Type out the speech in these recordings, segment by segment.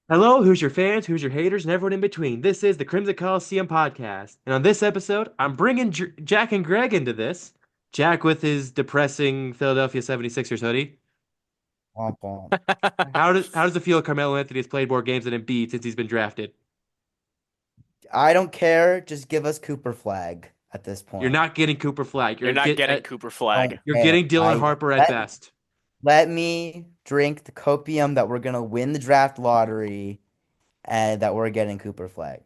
Hello, who's your fans, who's your haters, and everyone in between. This is the Crimson Coliseum podcast. And on this episode, I'm bringing Jack and Greg into this. Jack with his depressing Philadelphia 76ers hoodie. Womp womp. How does it feel Carmelo Anthony has played more games than Embiid since he's been drafted? I don't care. Just give us Cooper Flag at this You're point. not getting Cooper Flag. You're not getting Cooper Don't Flag. You're care. getting Dylan I Harper at let best. let me drink the copium that we're gonna win the draft lottery and that we're getting Cooper Flag.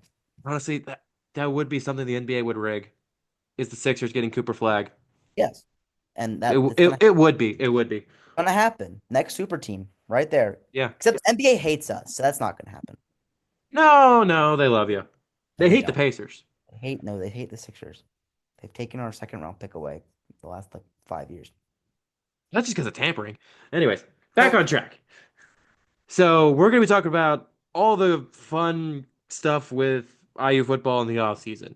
Honestly, that would be something the NBA would rig. Is the Sixers getting Cooper Flag? Yes. And It that w- it's it, it would be. It would be. gonna happen. Next super team, right there. Yeah. Except NBA hates us, so that's not gonna happen. No, no, they love you. No, They they hate the don't. Pacers. They hate the Sixers. They've taken our second round pick away the last like 5 years. That's just because of tampering. Anyways, back on track. So we're going to be talking about all the fun stuff with IU football in the off season.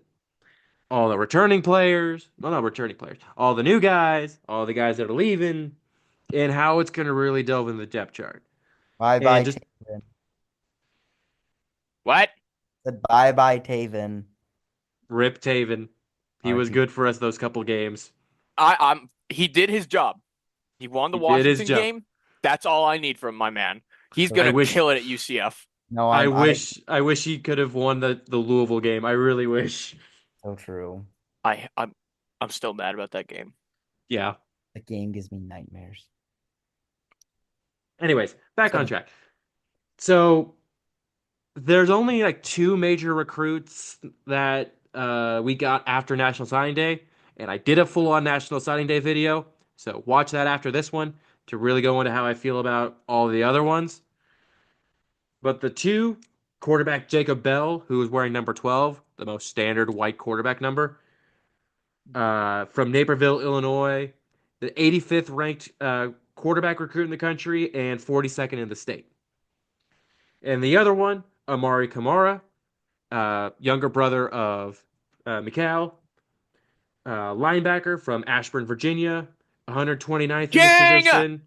All the returning players, well, not returning players, all the new guys, all the guys that are leaving, and how it's going to really delve in the depth chart. Bye And bye just Taven. What? Said bye bye Taven. rip Taven. He was RP. good for us those couple games. He did his job. He won the He did his Washington job. game. That's all I need from my man. He's I gonna wish kill it at UCF. No, I I wish I wish he could have won the Louisville game. I really wish. so true. I I'm I'm still mad about that game. Yeah. The game gives me nightmares. Anyways, back on So track. So there's only like two major recruits that we got after National Signing Day, and I did a full-on National Signing Day video. So watch that after this one to really go into how I feel about all the other ones. But the two, quarterback Jacob Bell, who is wearing number 12, the most standard white quarterback number, from Naperville, Illinois, the 85th ranked quarterback recruit in the country and 42nd in the state. And the other one, Amari Kamara, younger brother of Mikal, linebacker from Ashburn, Virginia, 129th in this Gang! position,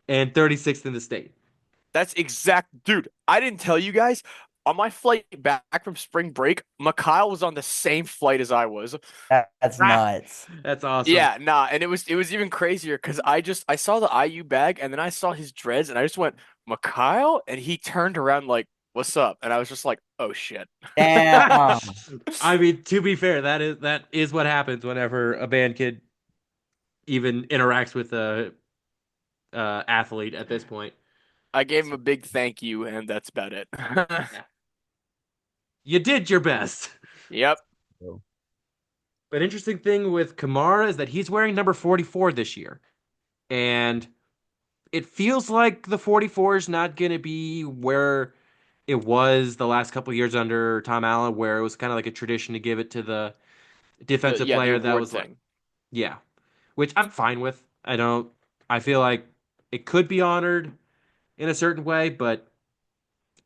and 36th in the state. That's exact, dude. I didn't tell you guys. On my flight back from spring break, Mikhail was on the same flight as I was. that's Ah, nuts. that's awesome. Yeah, nah, and it was even crazier because I saw the IU bag and then I saw his dreads and I just went, Mikhail? And he turned around like, what's up? And I was just like, oh shit. Damn. I mean, to be fair, that is what happens whenever a band kid even interacts with a athlete at this point. I gave him a big thank you, and that's about it. Yeah. You did your best. Yep. But interesting thing with Kamara is that he's wearing number 44 this year. And it feels like the 44 is not going to be where it was the last couple of years under Tom Allen, where it was kind of like a tradition to give it to the defensive The player that award was like, thing. yeah, which I'm fine with. I feel like it could be honored in a certain way, but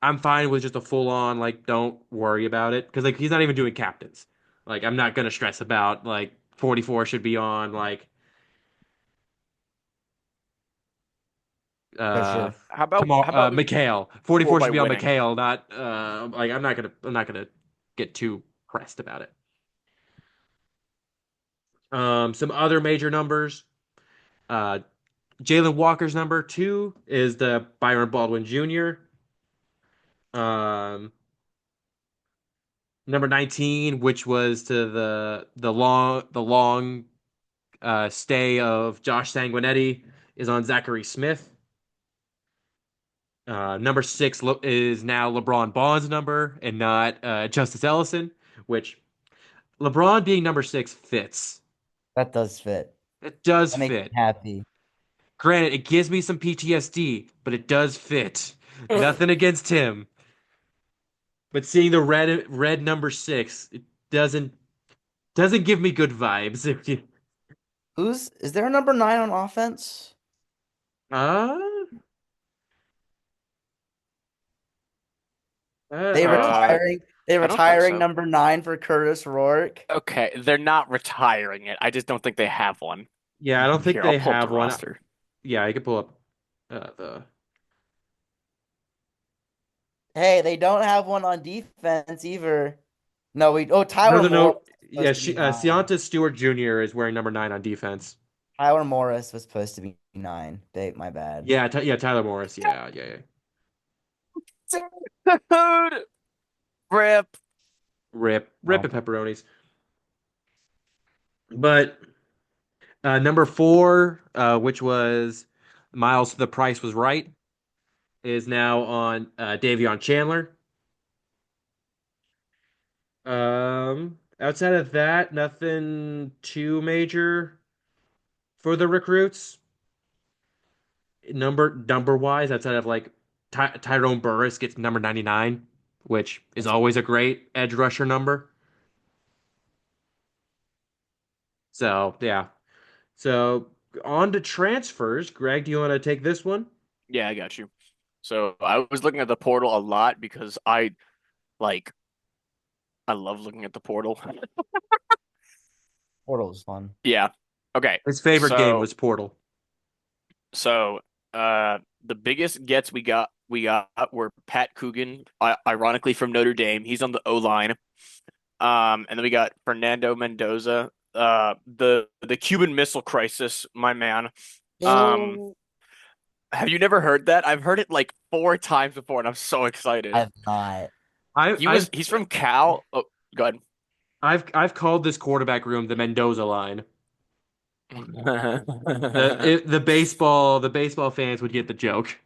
I'm fine with just a full on, like, don't worry about it. Because, like, he's not even doing captains. Like, I'm not going to stress about, like, 44 should be on, like, For uh, sure. How about we Mikhail. score 44 by should be on winning? Mikhail, not like I'm not gonna get too pressed about it. Some other major numbers. Uh Jalen Walker's number two is the Byron Baldwin Jr. Um Number 19, which was to the long stay of Josh Sanguinetti, is on Zachary Smith. Number six is now LeBron Bond's number and not Justice Ellison, which LeBron being number six fits. That does fit. It does That makes me fit. happy. Granted, it gives me some PTSD, but it does fit. Nothing against him, but seeing the red number six, it doesn't give me good vibes. Is there a number 9 on offense? uh, They I don't. retiring they I don't think retiring so. number 9 for Curtis Rourke. Okay, they're not retiring it. I just don't think they have one. Yeah, I don't think Here, I'll they pull up the have one. roster. Yeah, I could pull up the Hey, they don't have one on defense either. No, we. Oh, No, Tyler no, Morris no. was Yeah, supposed to be 9. Sionta Stewart Jr. is wearing number 9 on defense. Tyler Morris was supposed to be 9. My bad. Yeah, yeah, Tyler Morris. Yeah, yeah, yeah. Dude, rip. Rip Well, and pepperonis. But number 4, which was Miles, the price was right, is now on Davion Chandler. Outside of that, nothing too major for the recruits. Number wise, outside of like Tyrone Burris gets number 99, which is that's always a great edge rusher number. So yeah. So on to transfers. Greg, do you want to take this one? Yeah, I got you. So I was looking at the portal a lot because like I love looking at the portal. Portal was fun. Yeah. Okay. His favorite game So was Portal. so the biggest gets we got were Pat Coogan, ironically from Notre Dame. He's on the O line. And then we got Fernando Mendoza, the Cuban Missile Crisis, my man. Um, Ew. have you never heard that? I've heard it like 4 times before, and I'm so excited. I've not. I, I've He's from Cal. Oh, go ahead. I've called this quarterback room the Mendoza line. The baseball fans would get the joke.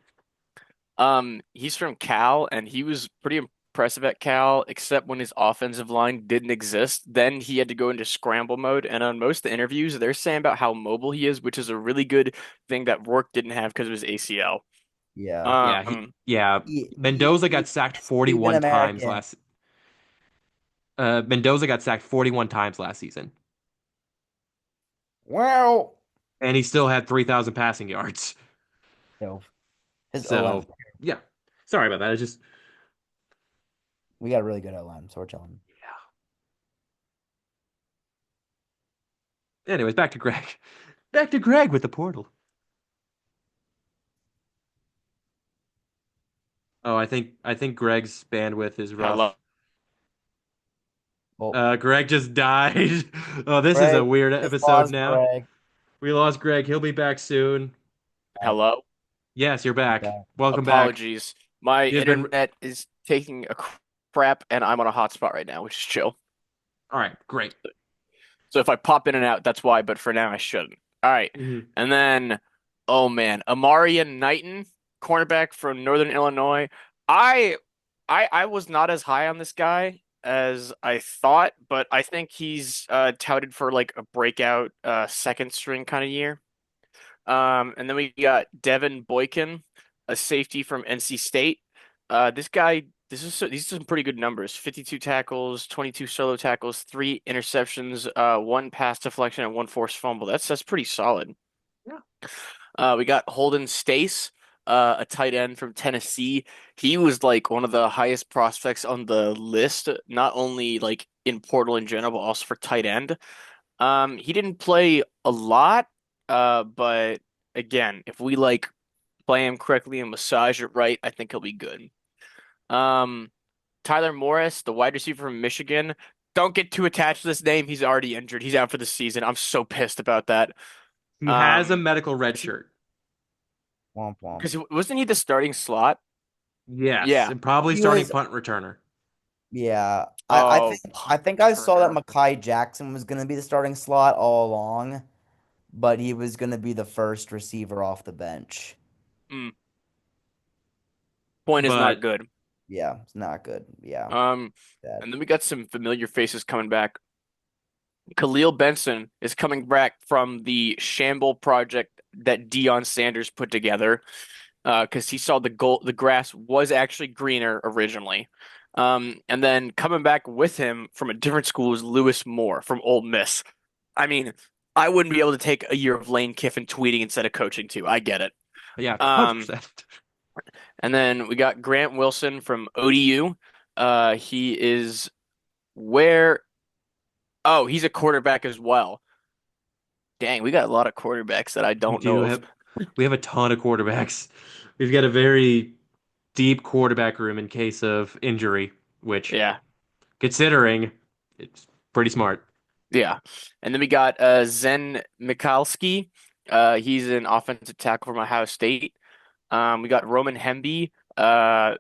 He's from Cal, and he was pretty impressive at Cal, except when his offensive line didn't exist. Then he had to go into scramble mode, and on most of the interviews, they're saying about how mobile he is, which is a really good thing that Rourke didn't have because of his ACL. Yeah. Yeah. Mendoza got He sacked Cuban 41 times American. last. Mendoza got sacked 41 times last season, Well, and he still had 3,000 passing yards. no, his O line. So yeah, sorry about that. It's just We got a really good O line, so we're chilling. anyways, back to Greg. Back to Greg with the portal. Oh, I think Greg's bandwidth is Hello. rough. Well, Greg just died. Oh, this is a Greg, weird just episode lost now. Greg. We lost Greg. He'll be back soon. Back, Hello. Yes, you're back. back. Welcome back. Apologies. My You've been internet is taking a crap, and I'm on a hotspot right now, which is chill. all right. Great. So if I pop in and out, that's why, but for now I shouldn't. All right. Mhm. And then, oh man, Amarian Knighton, cornerback from Northern Illinois. I I was not as high on this guy as I thought, but I think he's touted for like a breakout second string kind of year. And then we got Devin Boykin, a safety from NC State. This guy, these are some pretty good numbers. 52 tackles, 22 solo tackles, 3 interceptions, 1 pass deflection, and 1 forced fumble. That's pretty solid. Yeah. We got Holden Stace, a tight end from Tennessee. He was like one of the highest prospects on the list, not only like in portal in general, but also for tight end. He didn't play a lot, but again, if we like play him correctly and massage it right, I think he'll be good. Um, Tyler Morris, the wide receiver from Michigan. Don't get too attached to this name. He's already injured. He's out for the season. I'm so pissed about that. He has a Um, medical red shirt. Womp womp. because wasn't he the starting slot? Yes, Yeah. and probably He starting was. punt returner. Yeah. Oh, I punt think I saw that returner. Mekhi Jackson was gonna be the starting slot all along, but he was gonna be the first receiver off the bench. Mm, point is not But good. Yeah, it's not good. Yeah, Um, bad. and then we got some familiar faces coming back. Khalil Benson is coming back from the Shamble project that Deion Sanders put together, because he saw the grass was actually greener originally. And then coming back with him from a different school is Lewis Moore from Ole Miss. I mean, I wouldn't be able to take a year of Lane Kiffin tweeting instead of coaching too. I get it. yeah, Um, 100%. and then we got Grant Wilson from ODU. He is where? Oh, he's a quarterback as well. Dang, we got a lot of quarterbacks that I We don't do know of. have we have a ton of quarterbacks. We've got a very deep quarterback room in case of injury, which, Yeah. considering, it's pretty smart. Yeah. And then we got Zen Mikalski. He's an offensive tackle from Ohio State. We got Roman Hemby, a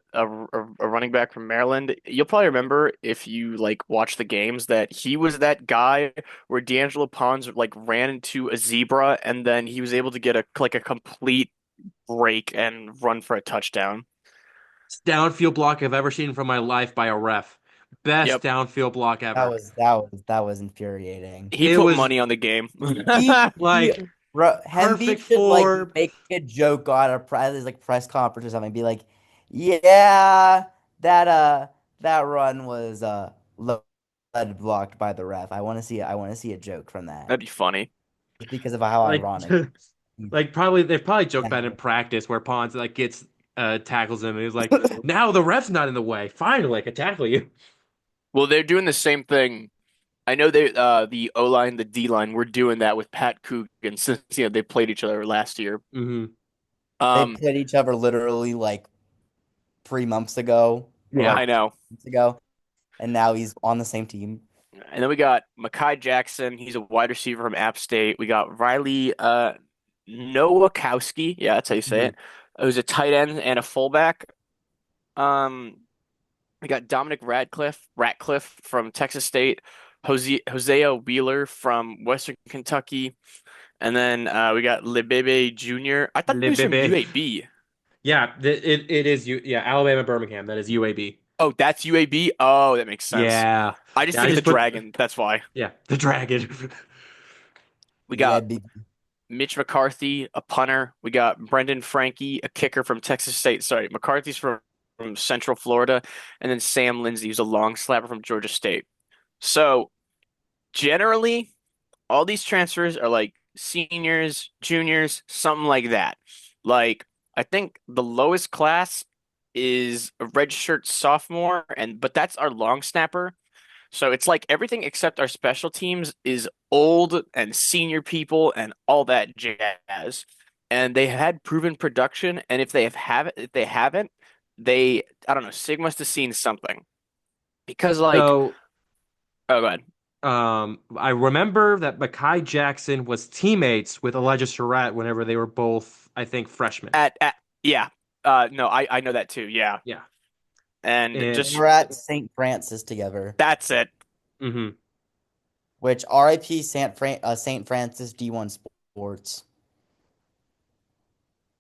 running back from Maryland. You'll probably remember if you like watch the games that he was that guy where D'Angelo Pons like ran into a zebra and then he was able to get a complete break and run for a touchdown. Downfield block I've ever seen from my life by a ref. Best Yep. downfield block That ever. was that was infuriating. He It put was money on the game. He like bro, Hemby perfect should like form. make a joke on a press conference or something. Be like, yeah, that run was lead blocked by the ref. I want to see a joke from that That'd be funny. just because of how Like ironic. He's like probably they've probably joked about it in down. practice where Pons like gets tackles him and he's like, now the ref's not in the way. Finally, I can tackle you. Well, they're doing the same thing. I know the O line, the D line, were doing that with Pat Coogan since they played each other last year. Hmm. They Um, played each other literally like 3 months ago or Yeah. I know. months ago, and now he's on the same team. And then we got Mekhi Jackson. He's a wide receiver from App State. We got Riley Nowakowski. Yeah, that's how you say Hmm. it. Who's a tight end and a fullback. Um, we got Dominic Ratcliffe from Texas State. Hosea Wheeler from Western Kentucky. And then we got Lebebe Jr. I thought he Le was from bebe. UAB. Yeah, it is you. Yeah, Alabama Birmingham. That is UAB. Oh, that's UAB? Oh, that makes sense. Yeah. I just Yeah, I think of the just put Dragon. That's why. yeah, the dragon. We Yeah, got big. Mitch McCarthy, a punter. We got Brendan Frankie, a kicker from Texas State. Sorry, McCarthy's from Central Florida. And then Sam Lindsey, who's a long slapper from Georgia State. So generally, all these transfers are like seniors, juniors, something like that. Like, I think the lowest class is a redshirt sophomore, and but that's our long snapper. So it's like everything except our special teams is old and senior people and all that jazz. And they had proven production, and if they haven't, they I don't know, Sig must have seen something. Because like So, oh god. I remember that Mekhi Jackson was teammates with Elijah Surratt whenever they were both, I think, freshmen. At yeah. No, I know that too, yeah. Yeah. And And They just were at St. Francis together, that's it. hmm which RIP St. Francis D1 Sports.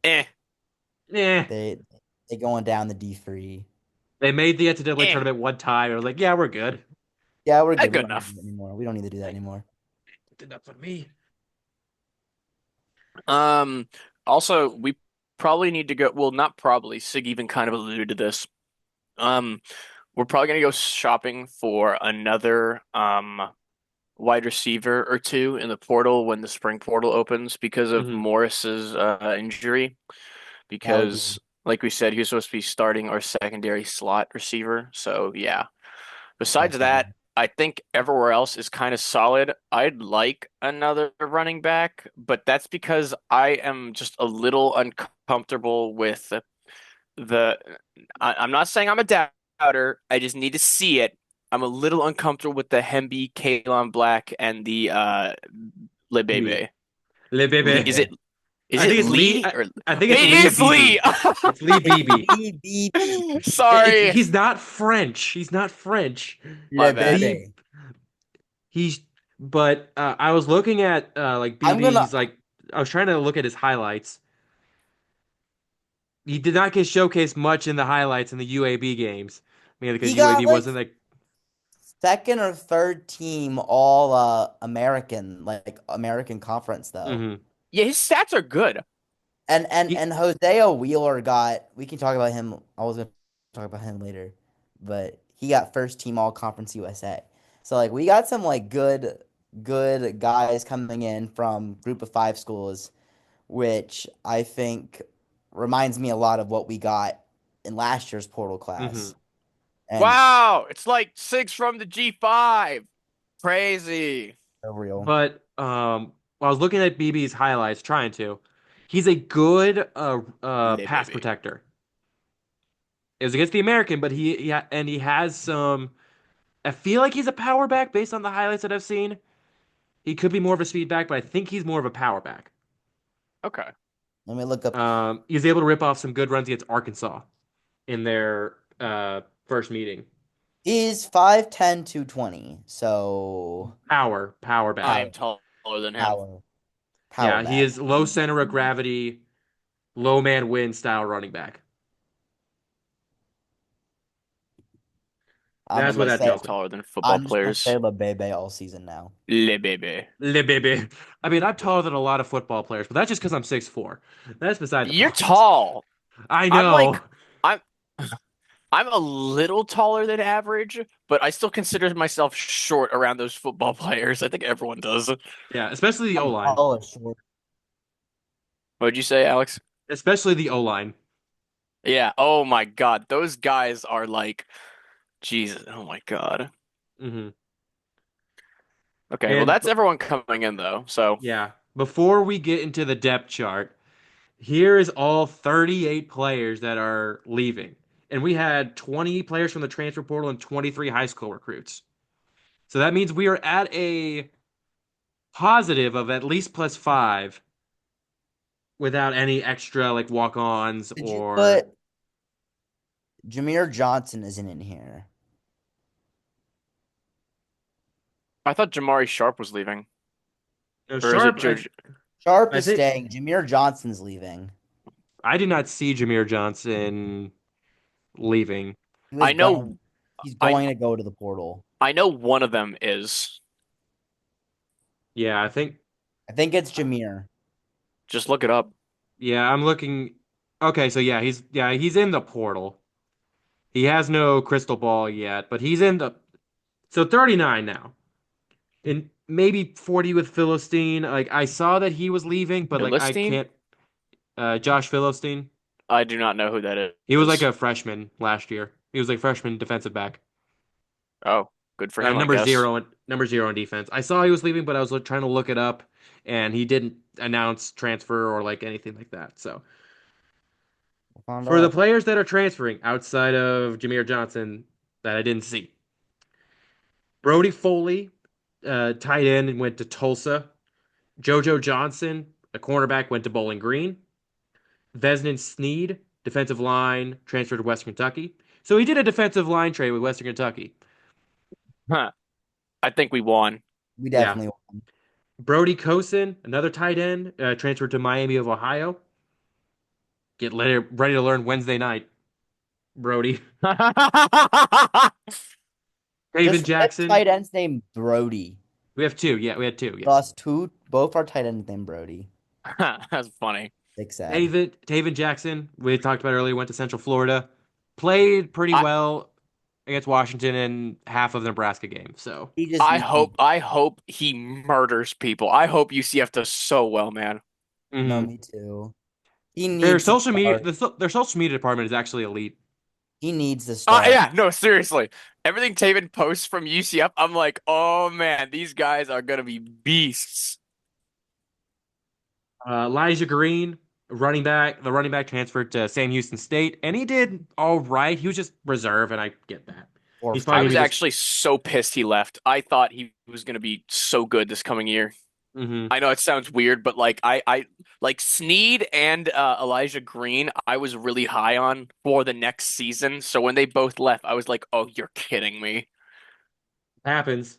Eh, yeah, They they going down the D3. they made the NCAA eh. tournament one time. I was like, yeah, we're good. Yeah, we're good. We Good don't need to enough. do that anymore. We don't need to do that anymore. Did enough for me. Um, Also, we probably need to go. Well, not probably. Sig even kind of alluded to this. Um, we're probably gonna go shopping for another wide receiver or two in the portal when the spring portal opens because of Hmm. Morris's injury. That would be Because, like we said, he was supposed to be starting our secondary slot receiver. So yeah. Besides that, definitely. I think everywhere else is kind of solid. I'd like another running back, but that's because I am just a little uncomfortable with the. I'm not saying I'm a doubter. I just need to see it. I'm a little uncomfortable with the Hemby, Kalon Black, and the Lee. Lebebe. Le Lee, Bebe. is I it think it's Lee. Lee or I think it's it Lee is Beebe. Lee? It's Lee Beebe. BBB. Sorry, He's not French. He's not French. my Le bad. Lee. Bebe. He's. But I was looking at like I'm gonna. BB's like I was trying to look at his highlights. He did not get showcased much in the highlights in the UAB games. I mean, because He got UAB like wasn't like. second or third team all American, like American conference though. Hmm. Yeah, his stats are good. He, And Hosea Wheeler got, we can talk about him. I was gonna talk about him later, but he got first team all conference USA. So like we got some like good guys coming in from group of five schools, which I think reminds me a lot of what we got in last year's portal hmm. class. And Wow, it's like six from the G5. Crazy. so real. But I was looking at BB's highlights, trying to. He's a good Le pass baby. protector. It was against the American, but he has some. I feel like he's a power back based on the highlights that I've seen. He could be more of a speed back, but I think he's more of a power back. Okay. Let me look up. He was able to rip off some good runs against Arkansas in their first meeting. He's 5'10", 220. So Power I back. am power, taller than him. power, power Yeah, he back. is low center of gravity, low man win style running back. I'm That's just what gonna that say He's tells me. taller than football I'm just gonna say players. LeBebe all season now. Le bébé. Le baby. I mean, I'm taller than a lot of football players, but that's just because I'm 6'4". That's beside the You're point. tall. I I'm know. like I'm I'm a little taller than average, but I still consider myself short around those football players. I think everyone does. Yeah, especially the O I'm line. tall or short. What'd you say, Alex? Especially the O line. Yeah. Oh my God. Those guys are like Jesus. Oh my God. Hmm. Okay, well And that's everyone coming in though. So yeah, before we get into the depth chart, here is all 38 players that are leaving. And we had 20 players from the transfer portal and 23 high school recruits. So that means we are at a positive of at least +5 without any extra like walk-ons Did you or put Jameer Johnson isn't in here? I thought Jamari Sharp was leaving. no Or is it Sharp. George? Sharp I is think staying. Jameer Johnson's leaving. I did not see Jameer Johnson leaving. He was I gonna. know He's I going to go to the portal. I know one of them is. Yeah, I think I think it's Jameer. Just look it up. yeah, I'm looking. Okay, so he's in the portal. He has no crystal ball yet, but he's in the so 39 now. And maybe 40 with Philistine. Like I saw that he was leaving, but like I Philistine? can't Josh Philistine. I do not know who that He was like is. a freshman last year. He was like freshman defensive back. Oh, good for him, I Number guess. zero and number zero on defense. I saw he was leaving, but I was trying to look it up, and he didn't announce transfer or like anything like that. So We'll find for the out. players that are transferring outside of Jameer Johnson that I didn't see, Brody Foley, tight end, went to Tulsa. JoJo Johnson, a cornerback, went to Bowling Green. Vesnon Sneed, defensive line, transferred to Western Kentucky. So he did a defensive line trade with Western Kentucky. Huh. I think we won. We Yeah. definitely won. Brody Kosin, another tight end, transferred to Miami of Ohio. Ready to learn Wednesday night, Brody. Taven Just we have Jackson. tight ends named Brody. We have two. Yeah, we had two. Yes. Lost two. Both our tight ends named Brody. That's funny. Big sad. Taven Jackson, we talked about earlier, went to Central Florida. Played pretty I well against Washington in half of the Nebraska game. So He just I needs. hope I hope he murders people. I hope UCF does so well, man. No, mhm. me too. He needs to start. Their social media department is actually elite. He needs to start. Yeah, no, seriously. Everything Taven posts from UCF, I'm like, oh man, these guys are gonna be beasts. Elijah Green, the running back transferred to Sam Houston State, and he did all right. He was just reserve, and I get that. Or He's probably I gonna was be just. actually so pissed he left. I thought he was gonna be so good this coming year. Hmm. I know it sounds weird, but like I like Sneed and Elijah Green, I was really high on for the next season. So when they both left, I was like, "Oh, you're kidding me." Happens.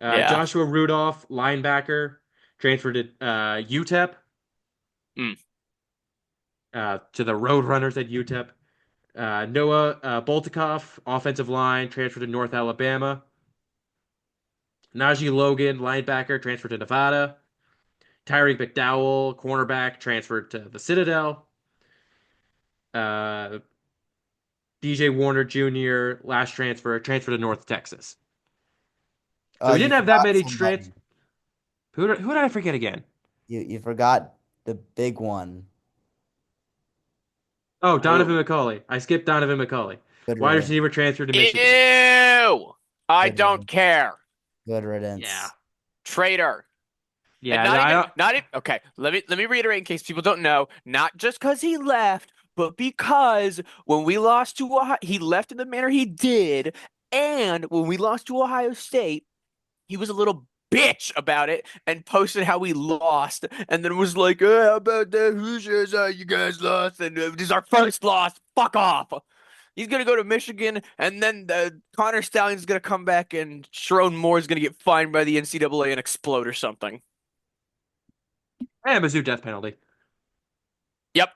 Yeah. Joshua Rudolph, linebacker, transferred to UTEP, Mm. to the Roadrunners at UTEP. Noah Boltikoff, offensive line, transferred to North Alabama. Najee Logan, linebacker, transferred to Nevada. Tyreek McDowell, cornerback, transferred to the Citadel. Uh, DJ Warner Jr., last transferred to North Texas. So we you didn't have that forgot many trans. somebody. Who did I forget again? You forgot the big one. Oh, Donovan Who? McCauley. I skipped Donovan McCauley. Good Wide riddance. receiver transferred to Michigan. Ew. I Good don't riddance. care. Good Yeah. riddance. Traitor. And Yeah, I don't. not even okay, let me reiterate in case people don't know, not just because he left, but because when we lost to Ohio, he left in the manner he did, and when we lost to Ohio State, he was a little bitch about it and posted how we lost, and then was like, how about the Hoosiers? You guys lost, and this is our first loss. Fuck off. He's gonna go to Michigan, and then Connor Stallion's gonna come back, and Sharon Moore's gonna get fined by the NCAA and explode or something. And Mizzou death penalty. Yep,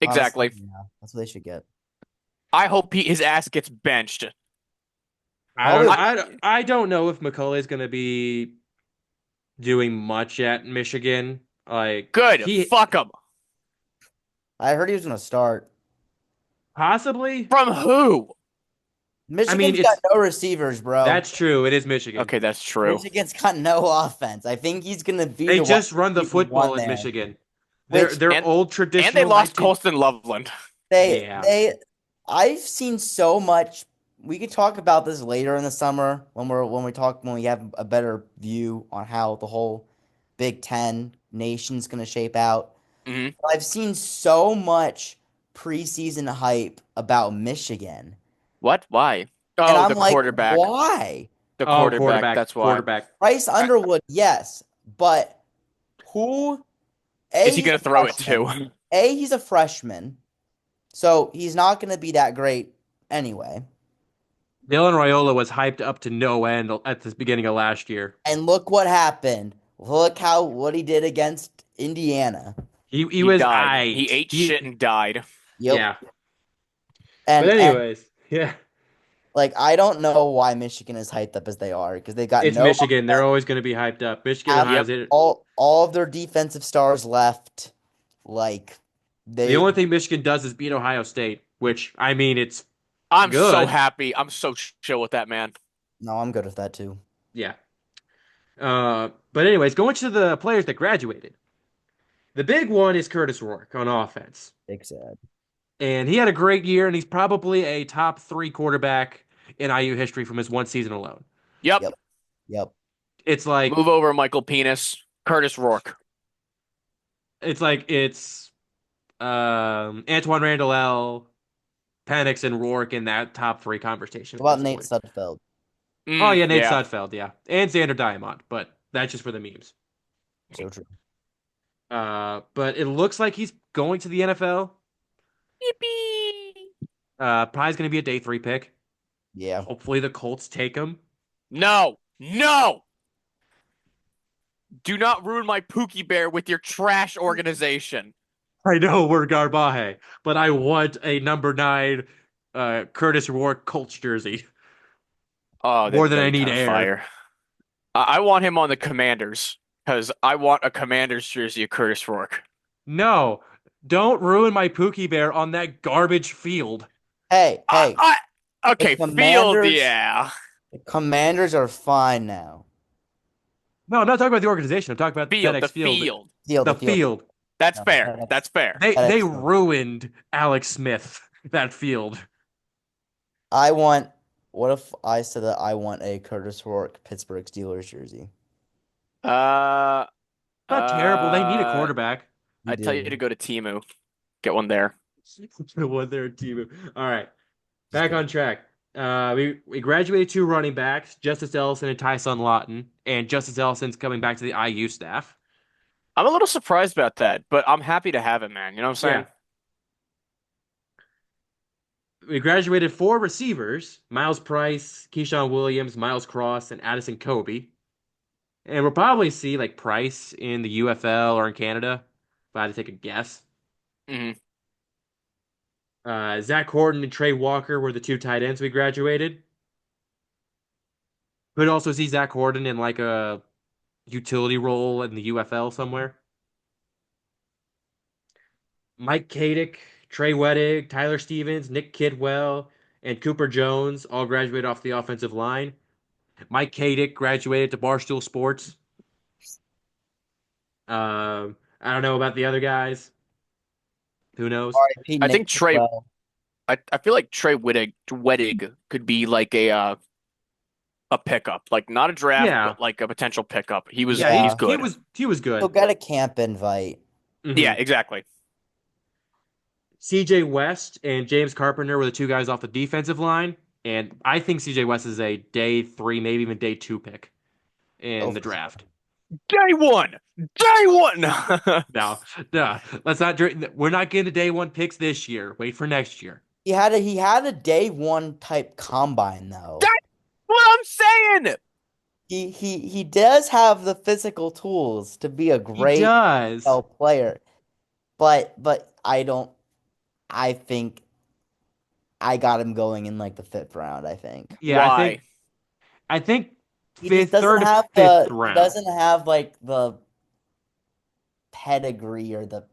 Honestly, exactly. yeah, that's what they should get. I hope his ass gets benched. I Probably don't I, I don't know if McCulley's going to be doing much at Michigan. Like good. he Fuck him. I heard he was gonna start. possibly. From who? I mean, Michigan's got it's no receivers, bro. that's true. It is Michigan. Okay, that's true. Michigan's got no offense. I think he's gonna be They the wide just run the receiver one football in there. Michigan. They're Which they're And old and they traditional lost 19. Colston Loveland. Yeah. they I've seen so much. We could talk about this later in the summer when we have a better view on how the whole Big Ten nation's gonna shape out. Hmm. I've seen so much preseason hype about Michigan, What? Why? and Oh, I'm the like, quarterback. why? The Oh, quarterback. quarterback, That's why. quarterback. Bryce Uh, Underwood, yes, but who? Is he He's gonna a throw it freshman. to? He's a freshman, so he's not going to be that great anyway. Dylan Raiola was hyped up to no end at the beginning of last year. And look what happened. Look what he did against Indiana. He He was died. He aight. ate shit and died. Yep. Yeah. But And anyways, yeah. like I don't know why Michigan is hyped up as they are because they got It's no Michigan. They're always going to be hyped up. Michigan, have Ohio Yep. State. all of their defensive stars left. Like The they only thing Michigan does is beat Ohio State, which I mean, it's I'm so good. happy. I'm so chill with that, man. no, I'm good with that too. Yeah. But anyways, going to the players that graduated. The big one is Curtis Rourke on offense. Big sad. And he had a great year, and he's probably a top three quarterback in IU history from his one season alone. Yep. Yep. Yep. It's like Move over, Michael Penis. Curtis Rourke. it's Antoine Randall, Penix, and Rourke in that top three conversation What at about this Nate point. Sudfeld? Oh yeah, Nate Yeah. Sudfeld, yeah, and Xander Diamond, but that's just for the memes. So true. But it looks like he's going to the NFL. Yippee. Probably going to be a day three pick. Yeah. Hopefully the Colts take him. No. No. Do not ruin my Pookie Bear with your trash organization. I know we're Garbaje, but I want a number 9 Curtis Rourke Colts jersey Oh, more than that'd I be need kind of air. fire. I want him on the Commanders because I want a Commanders jersey of Curtis Rourke. No, don't ruin my Pookie Bear on that garbage field. Hey, the Okay, field, Commanders, yeah. the Commanders are fine now. No, I'm not talking about the organization. I'm talking about Field, the FedEx Field. field. Field, The the field. field. That's No, fair. FedEx, That's fair. They FedEx Field. ruined Alex Smith that field. I want. What if I said that I want a Curtis Rourke Pittsburgh Steelers jersey? Uh, Not terrible. They need a uh, quarterback. You I tell you do. to go to Timu. Get one there. One their team. All right, Just back on kidding. track. We graduated 2 running backs, Justice Ellison and Tyson Lawton, and Justice Ellison's coming back to the IU staff. I'm a little surprised about that, but I'm happy to have it, man. You know what I'm Yeah, saying? we graduated 4 receivers: Miles Price, Keyshawn Williams, Miles Cross, and Addison Kobe. And we'll probably see like Price in the UFL or in Canada, if I had to take a guess. Hmm. Zach Horton and Trey Walker were the 2 tight ends we graduated. Could also see Zach Horton in like a utility role in the UFL somewhere. Mike Kadick, Trey Wettig, Tyler Stevens, Nick Kidwell, and Cooper Jones all graduated off the offensive line. Mike Kadick graduated to Barstool Sports. I don't know about the other guys. Who knows? R.I.P. I Nick think Trey. Bell. I feel like Trey Wettig could be like a pickup, like not a draft, Yeah, but like a potential pickup. yeah. He's Yeah, good. He was he'll good. get a camp invite. Yeah, Hmm. exactly. CJ West and James Carpenter were the two guys off the defensive line, and I think CJ West is a day three, maybe even day two pick Oh, in the for sure. draft. Day one. Day one. No, no, let's not. We're not getting to day one picks this year. Wait for next year. He had a day one type combine though. That's what I'm saying. He does have the physical tools to be a He great does. player, but I think I got him going in like the fifth round. I think Yeah, Why? I think he just fifth, doesn't third to have fifth he round. doesn't have like the pedigree or the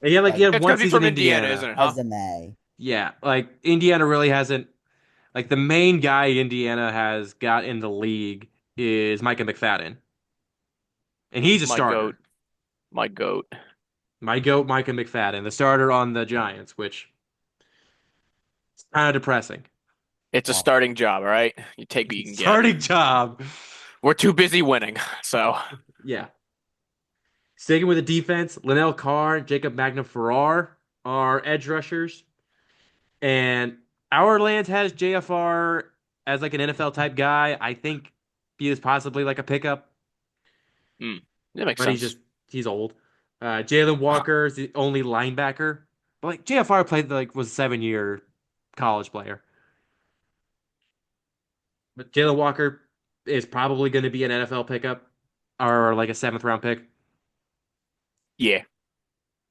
Yeah, like he like had It's one because he's season from in Indiana, Indiana. isn't it, huh? resume. Yeah, like Indiana really hasn't. Like the main guy Indiana has got in the league is Micah McFadden, and he's a My goat. starter. My goat. My goat, Micah McFadden, the starter on the Giants, which is kind of depressing. It's a Oh, starting job, all right? You take what you can get. Starting job. We're too busy winning, so Yeah. Sticking with the defense, Linnell Carr, Jacob Magna Farrar are edge rushers. And our land has JFR as like an NFL type guy. I think he is possibly like a pickup, mm, that makes but sense. he's old. Jalen Walker is the only linebacker. But like JFR played like was a 7 year college player. But Jalen Walker is probably going to be an NFL pickup or like a seventh round pick. Yeah,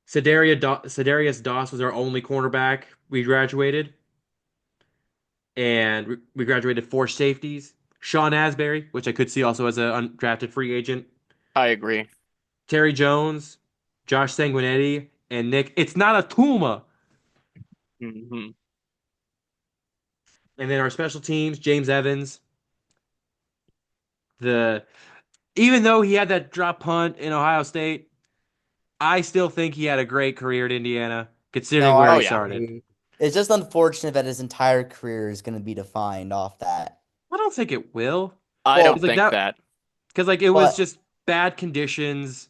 Sedarius Doss was our only cornerback we graduated, and we graduated four safeties. Sean Asbury, which I could see also as an undrafted free agent. I agree. Terry Jones, Josh Sanguinetti, and Nick. It's not a Tuma. Hmm. And then our special teams, James Evans. The Even though he had that drop punt in Ohio State, I still think he had a great career at Indiana, no, considering where I Oh he yeah. started. agree. It's just unfortunate that his entire career is going to be defined off that. I don't think it will. I Well, don't It's like think that that. because like it was but just bad conditions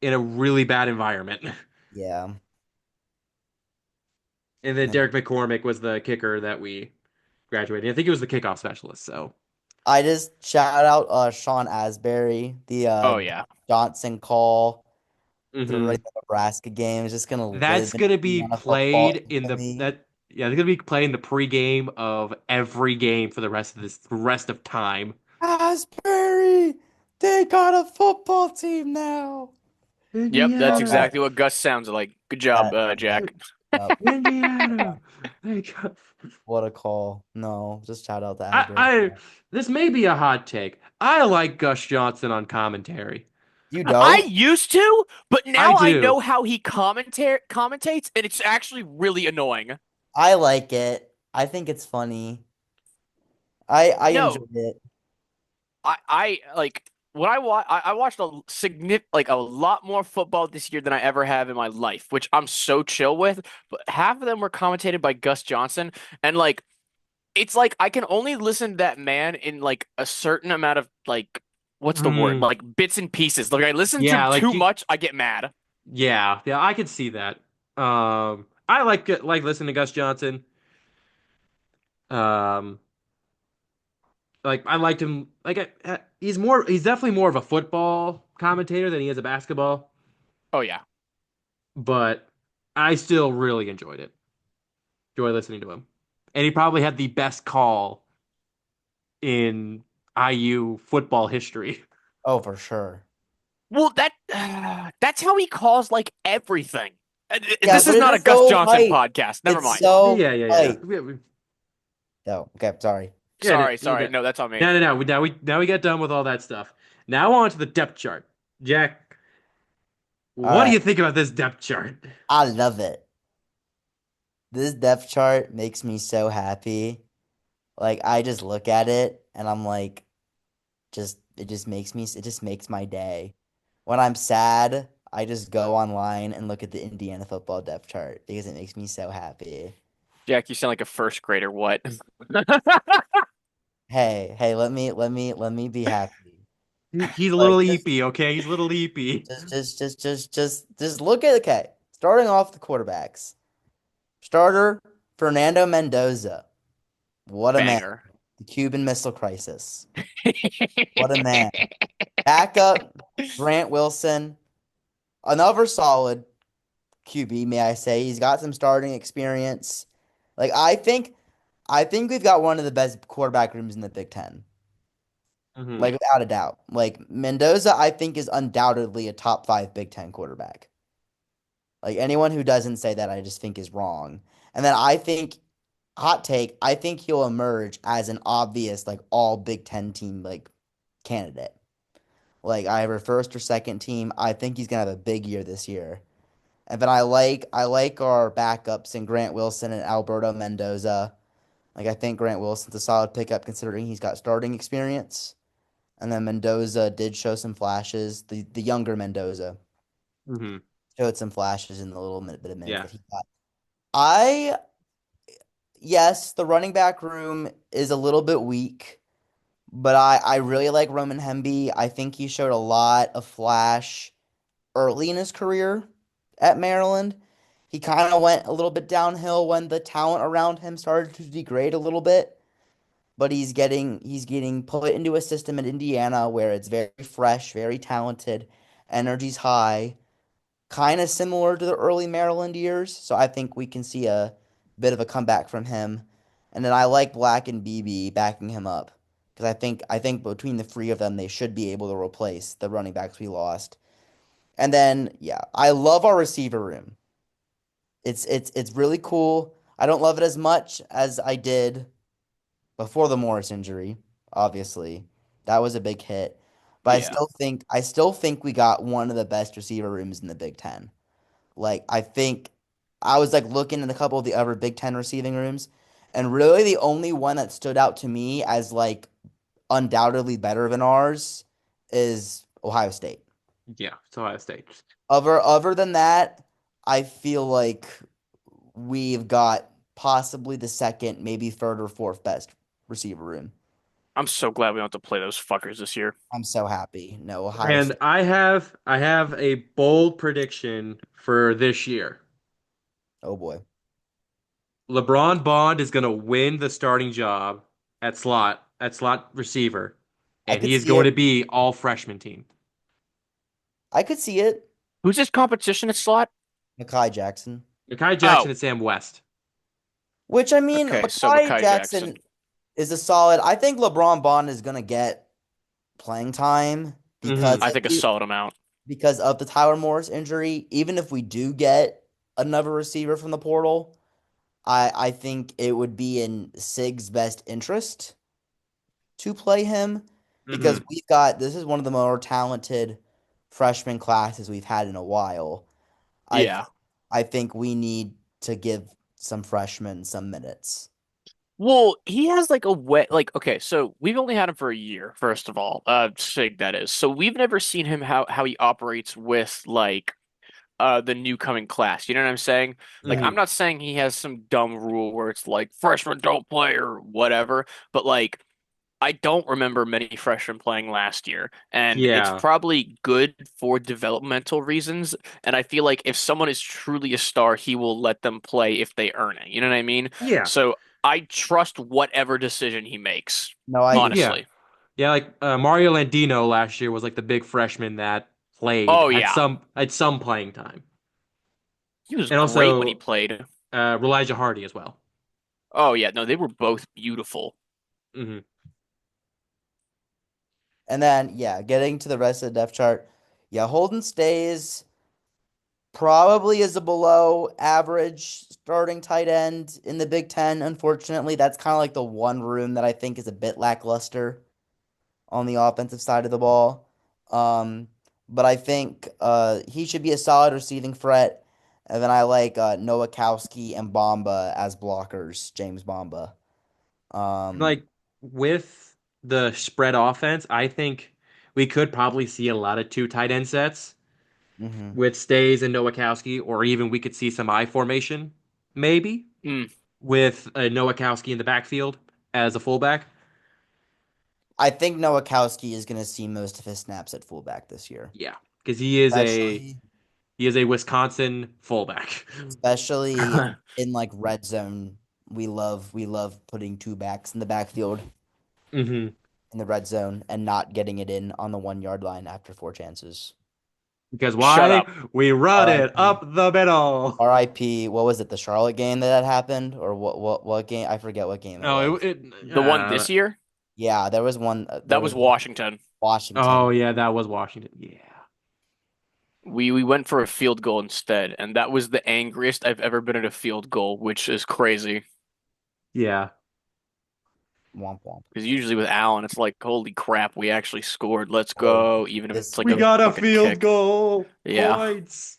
in a really bad environment. yeah. And then No. Derek McCormick was the kicker that we graduated. I think he was the kickoff specialist. So, I just shout out Sean Asbury, the Oh yeah. Johnson call during hmm the Nebraska game is just gonna live that's in gonna be Indiana football played in the infamy. that yeah, it's gonna be played in the pregame of every game for the rest of time. Asbury, they got a football team now. Yep, that's Love that. exactly what Gus sounds like. Good job, Yep, Jack. yep. Indiana. They got- What a call. No, just shout out to I, Asbury. I this may be a hot take. I like Gus Johnson on commentary. You I don't? used to, but I now I do. know how he commentates, and it's actually really annoying. I like it. I think it's funny. I No, enjoy it. I like when I watched a lot more football this year than I ever have in my life, which I'm so chill with. But half of them were commentated by Gus Johnson, and like it's like I can only listen to that man in like a certain amount of like what's the word? Mm, Like bits and pieces. Like I listen to him yeah, too much, I get mad. yeah, I could see that. I like listening to Gus Johnson. Um, like I liked him. He's definitely more of a football commentator than he is a basketball, Oh yeah. but I still really enjoyed it. Enjoy listening to him, and he probably had the best call in IU football history. Oh, for sure. Well, that's how he calls like everything. Yeah, This but is not a it's Gus so Johnson hype. podcast. Never It's mind. so Yeah. hype. Oh, okay, sorry. Sorry. No, that's on me. No. Now we got done with all that stuff. Now on to the depth chart. Jack, All what do right. you think about this depth chart? I love it. This depth chart makes me so happy. Like I just look at it and I'm like, it just makes my day. When I'm sad, I just go online and look at the Indiana football depth chart because it makes me so happy. Jack, you sound like a first grader. What? Hey, let me be happy. He's a Like little just eepy, okay? He's a little eepy. just look at okay. Starting off the quarterbacks. Starter, Fernando Mendoza. What a man. Banger. The Cuban Missile Crisis. What a man. Backup, Grant Wilson. Another solid QB, may I say. He's got some starting experience. Like I think we've got one of the best quarterback rooms in the Big Ten. Hmm. Like without a doubt. Like Mendoza, I think is undoubtedly a top five Big Ten quarterback. Like anyone who doesn't say that, I just think is wrong. And then I think, hot take, I think he'll emerge as an obvious like all Big Ten team like candidate. Like either first or second team. I think he's gonna have a big year this year. And then I like our backups in Grant Wilson and Alberto Mendoza. Like I think Grant Wilson's a solid pickup considering he's got starting experience. And then Mendoza did show some flashes. The younger Mendoza Hmm. showed some flashes in the bit of minutes Yeah. that he got. I yes, the running back room is a little bit weak, but I really like Roman Hemby. I think he showed a lot of flash early in his career at Maryland. He kind of went a little bit downhill when the talent around him started to degrade a little bit, but he's getting put into a system in Indiana where it's very fresh, very talented, energy's high, kind of similar to the early Maryland years. So I think we can see a bit of a comeback from him. And then I like Black and BB backing him up because I think between the three of them they should be able to replace the running backs we lost. And then yeah, I love our receiver room. It's really cool. I don't love it as much as I did before the Morris injury, obviously. That was a big hit. But I Yeah. still think I still think we got one of the best receiver rooms in the Big Ten. Like I think I was like looking at a couple of the other Big Ten receiving rooms, and really the only one that stood out to me as like undoubtedly better than ours is Ohio State. Yeah. It's Ohio State. Other than that, I feel like we've got possibly the second, maybe third or fourth best receiver room. I'm so glad we don't have to play those fuckers this year. I'm so happy. No, Ohio And State. I have a bold prediction for this year. Oh boy. LeBron Bond is going to win the starting job at slot receiver, I and could he is see going to it. be all freshman team. I could see it. Who's this competition at slot? Makai Jackson. Makai Jackson Oh, and Sam West. Which I mean, okay. So Makai Mekhi Jackson. Jackson is a solid. I think LeBron Bond is gonna get playing time Hmm. I think a solid amount. because of the Tyler Morris injury. Even if we do get another receiver from the portal, I think it would be in Sig's best interest to play him because Hmm. we've got this is one of the more talented freshman classes we've had in a while. I th Yeah. I think we need to give some freshmen some minutes. Well, he has like a wet like okay, so we've only had him for a year, first of all. Sig that is. So we've never seen him how he operates with like the new coming class. You know what I'm saying? Like Hmm. I'm not saying he has some dumb rule where it's like freshmen don't play or whatever, but like I don't remember many freshmen playing last year, and it's Yeah. probably good for developmental reasons. And I feel like if someone is truly a star, he will let them play if they earn it. You know what I mean? Yeah. So I trust whatever decision he makes, No, I agree. Yeah. honestly. Yeah, like Mario Landino last year was like the big freshman that played Oh yeah, at some playing time. he was And great when he also played. Elijah Hardy as well. Oh yeah, no, they were both beautiful. Hmm. And then yeah, getting to the rest of the depth chart. Yeah, Holden stays probably as a below average starting tight end in the Big Ten. Unfortunately, that's kind of like the one room that I think is a bit lackluster on the offensive side of the ball. Um, but I think he should be a solid receiving threat. And then I like Nowakowski and Bomba as blockers, James Bomba. Um, Like with the spread offense, I think we could probably see a lot of two tight end sets mhm. with Stays and Nowakowski, or even we could see some I formation, maybe Mm, with Nowakowski in the backfield as a fullback. I think Nowakowski is going to see most of his snaps at fullback this year. Yeah, because he is a Especially, He is a Wisconsin fullback. especially in like red zone. We love putting two backs in the backfield hmm in the red zone and not getting it in on the 1 yard line after four chances. Because Shut why? up. We run it R.I.P. up the middle. R.I.P. What was it? The Charlotte game that happened, or what game? I forget what game it Oh, was. The one this year, Yeah, there was one. There that was was one Washington. Washington, oh yeah, that was Washington. Yeah. We went for a field goal instead, and that was the angriest I've ever been at a field goal, which is crazy. Yeah. womp womp. Because usually with Allen, it's like, holy crap, we actually scored. Let's Oh, go. Even if it's this like We a this. got a fucking field kick. goal. Yeah. Points.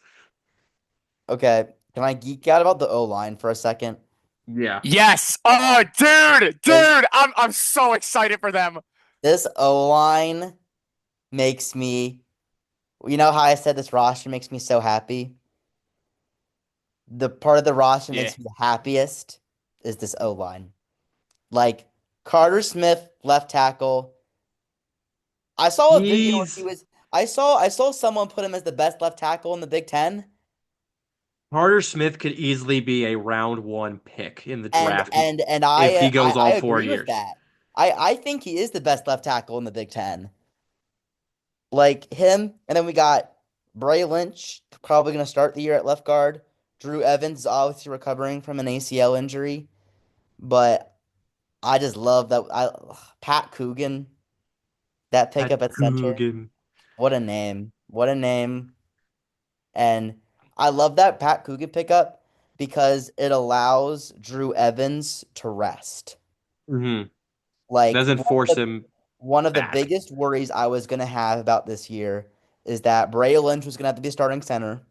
Okay, can I geek out about the O line for a second? Yeah. Yes. Oh, dude, This dude, I'm so excited for them. this O line makes me. You know how I said this roster makes me so happy? The part of the roster Yeah. makes me the happiest is this O line. Like Carter Smith, left tackle. I saw a video where he He's was. I saw someone put him as the best left tackle in the Big Ten, Carter Smith could easily be a round one pick in the and draft and and if he I I, goes I all four agree with years. that. I think he is the best left tackle in the Big Ten. Like him, and then we got Bray Lynch, probably going to start the year at left guard. Drew Evans is obviously recovering from an ACL injury, but I just love that. Pat Coogan, that Pat pickup at center. Coogan. What a name! What a name! And I love that Pat Coogan pickup because it allows Drew Evans to rest. hmm Like Doesn't force him one of the back. biggest worries I was gonna have about this year is that Bray Lynch was gonna have to be starting center,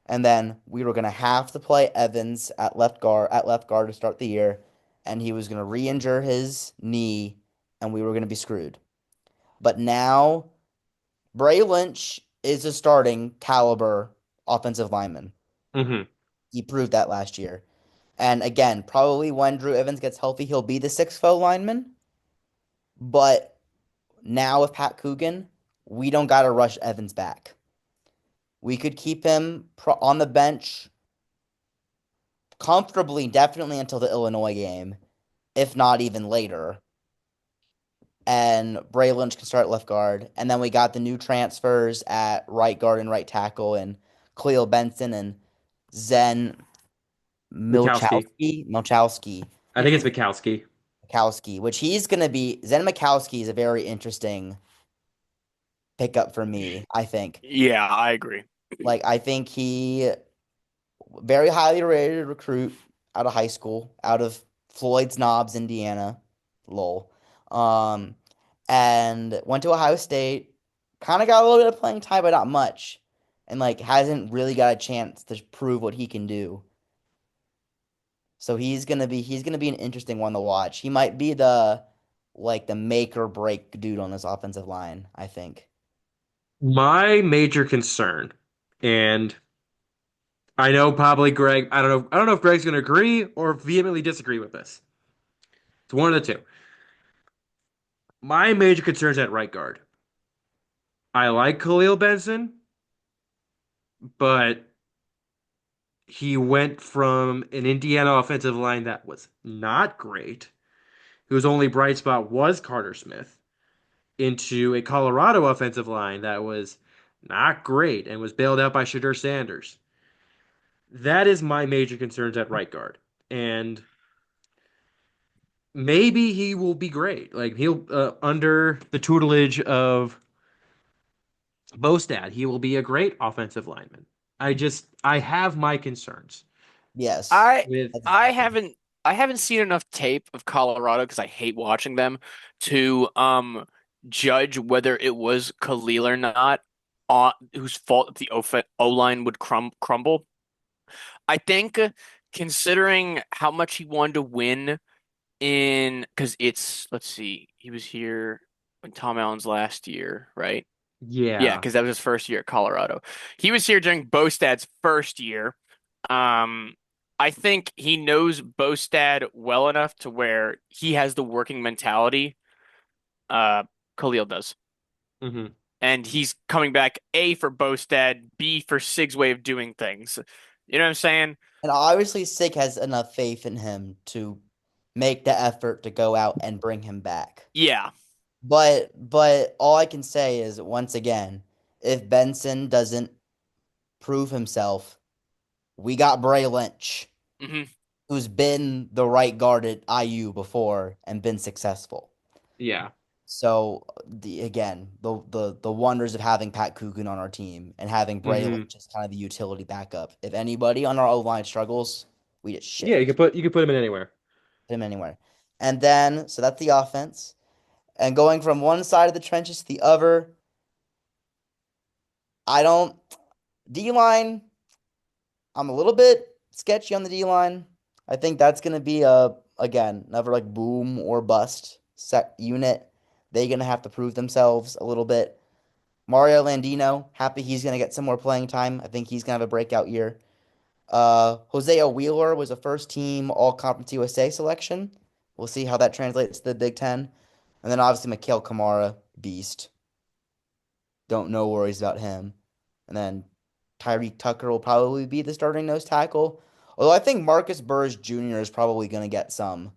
and then we were gonna have to play Evans at left guard to start the year, and he was gonna re-injure his knee, and we were gonna be screwed. But now Bray Lynch is a starting caliber offensive lineman. hmm He proved that last year. And again, probably when Drew Evans gets healthy, he'll be the sixth foe lineman. But now with Pat Coogan, we don't got to rush Evans back. We could keep him on the bench comfortably, definitely until the Illinois game, if not even later. And Bray Lynch can start left guard. And then we got the new transfers at right guard and right tackle, and Cleo Benson and Zen Mikowski. Milchowski, I think it's Mikowski. Mikowski, which he's going to be. Zen Mikowski is a very interesting pickup for me, I think. Yeah, I agree. Like, I think he, very highly rated recruit out of high school, out of Floyd's Knobs, Indiana. Lol. Um, and went to Ohio State. Kind of got a little bit of playing time, but not much. And, like, hasn't really got a chance to prove what he can do. So he's gonna be an interesting one to watch. He might be the make or break dude on this offensive line, I think. My major concern, and I know probably Greg, I don't know if Greg's gonna agree or vehemently disagree with this. It's one of the two. My major concern is at right guard. I like Khalil Benson, but he went from an Indiana offensive line that was not great, whose only bright spot was Carter Smith, into a Colorado offensive line that was not great and was bailed out by Shadur Sanders. That is my major concerns at right guard. And maybe he will be great. Like he'll under the tutelage of Bostad, he will be a great offensive lineman. I have my concerns Yes. I with That's I valid. haven't I haven't seen enough tape of Colorado because I hate watching them to judge whether it was Khalil or not whose fault the O line would crumble. I think considering how much he wanted to win in because it's let's see, he was here when Tom Allen's last year, right? Yeah, yeah. because that was his first year at Colorado. He was here during Bostad's first year. Um, I think he knows Bostad well enough to where he has the working mentality. Uh, Khalil does. hmm and he's coming back A for Bostad, B for Sig's way of doing things. You know what I'm saying? And obviously, Sig has enough faith in him to make the effort to go out and bring him back. Yeah. But all I can say is once again, if Benson doesn't prove himself, we got Bray Lynch, Hmm. who's been the right guard at IU before and been successful. Yeah. So the wonders of having Pat Coogan on our team and having Bray Hmm. Lynch as kind of the utility backup. If anybody on our O line struggles, we just Yeah, shift you could put him in anywhere. him anywhere. And then so that's the offense. And going from one side of the trenches to the other, I don't D line. I'm a little bit sketchy on the D line. I think that's gonna be a again another like boom or bust set unit. They're gonna have to prove themselves a little bit. Mario Landino, happy he's gonna get some more playing time. I think he's gonna have a breakout year. Hosea Wheeler was a first team All Conference USA selection. We'll see how that translates to the Big Ten. And then obviously Mikhail Kamara, beast. Don't no worries about him. And then Tyreek Tucker will probably be the starting nose tackle. Although I think Marcus Burrs Jr. is probably going to get some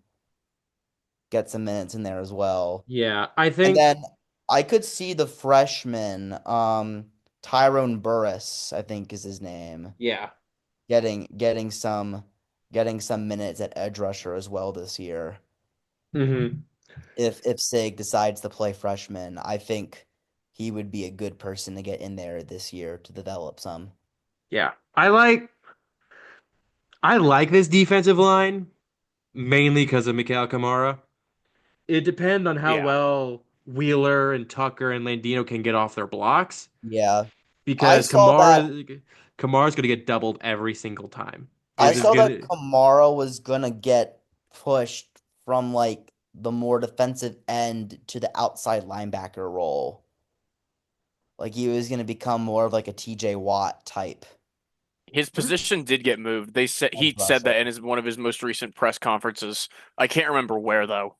minutes in there as well. Yeah, I And think then I could see the freshman, Tyrone Burris, I think is his name, yeah. getting some minutes at edge rusher as well this year. Hmm. If Sig decides to play freshman, I think he would be a good person to get in there this year to develop some. Yeah. I like this defensive line mainly because of Mikhail Kamara. It depends on how Yeah. well Wheeler and Tucker and Landino can get off their blocks Yeah. I because saw that Kamara's going to get doubled every single time. I It's just saw that gonna Kamara was gonna get pushed from like the more defensive end to the outside linebacker role. Like he was gonna become more of like a TJ Watt type His position did get moved. edge He said that rusher. in one of his most recent press conferences. I can't remember where though.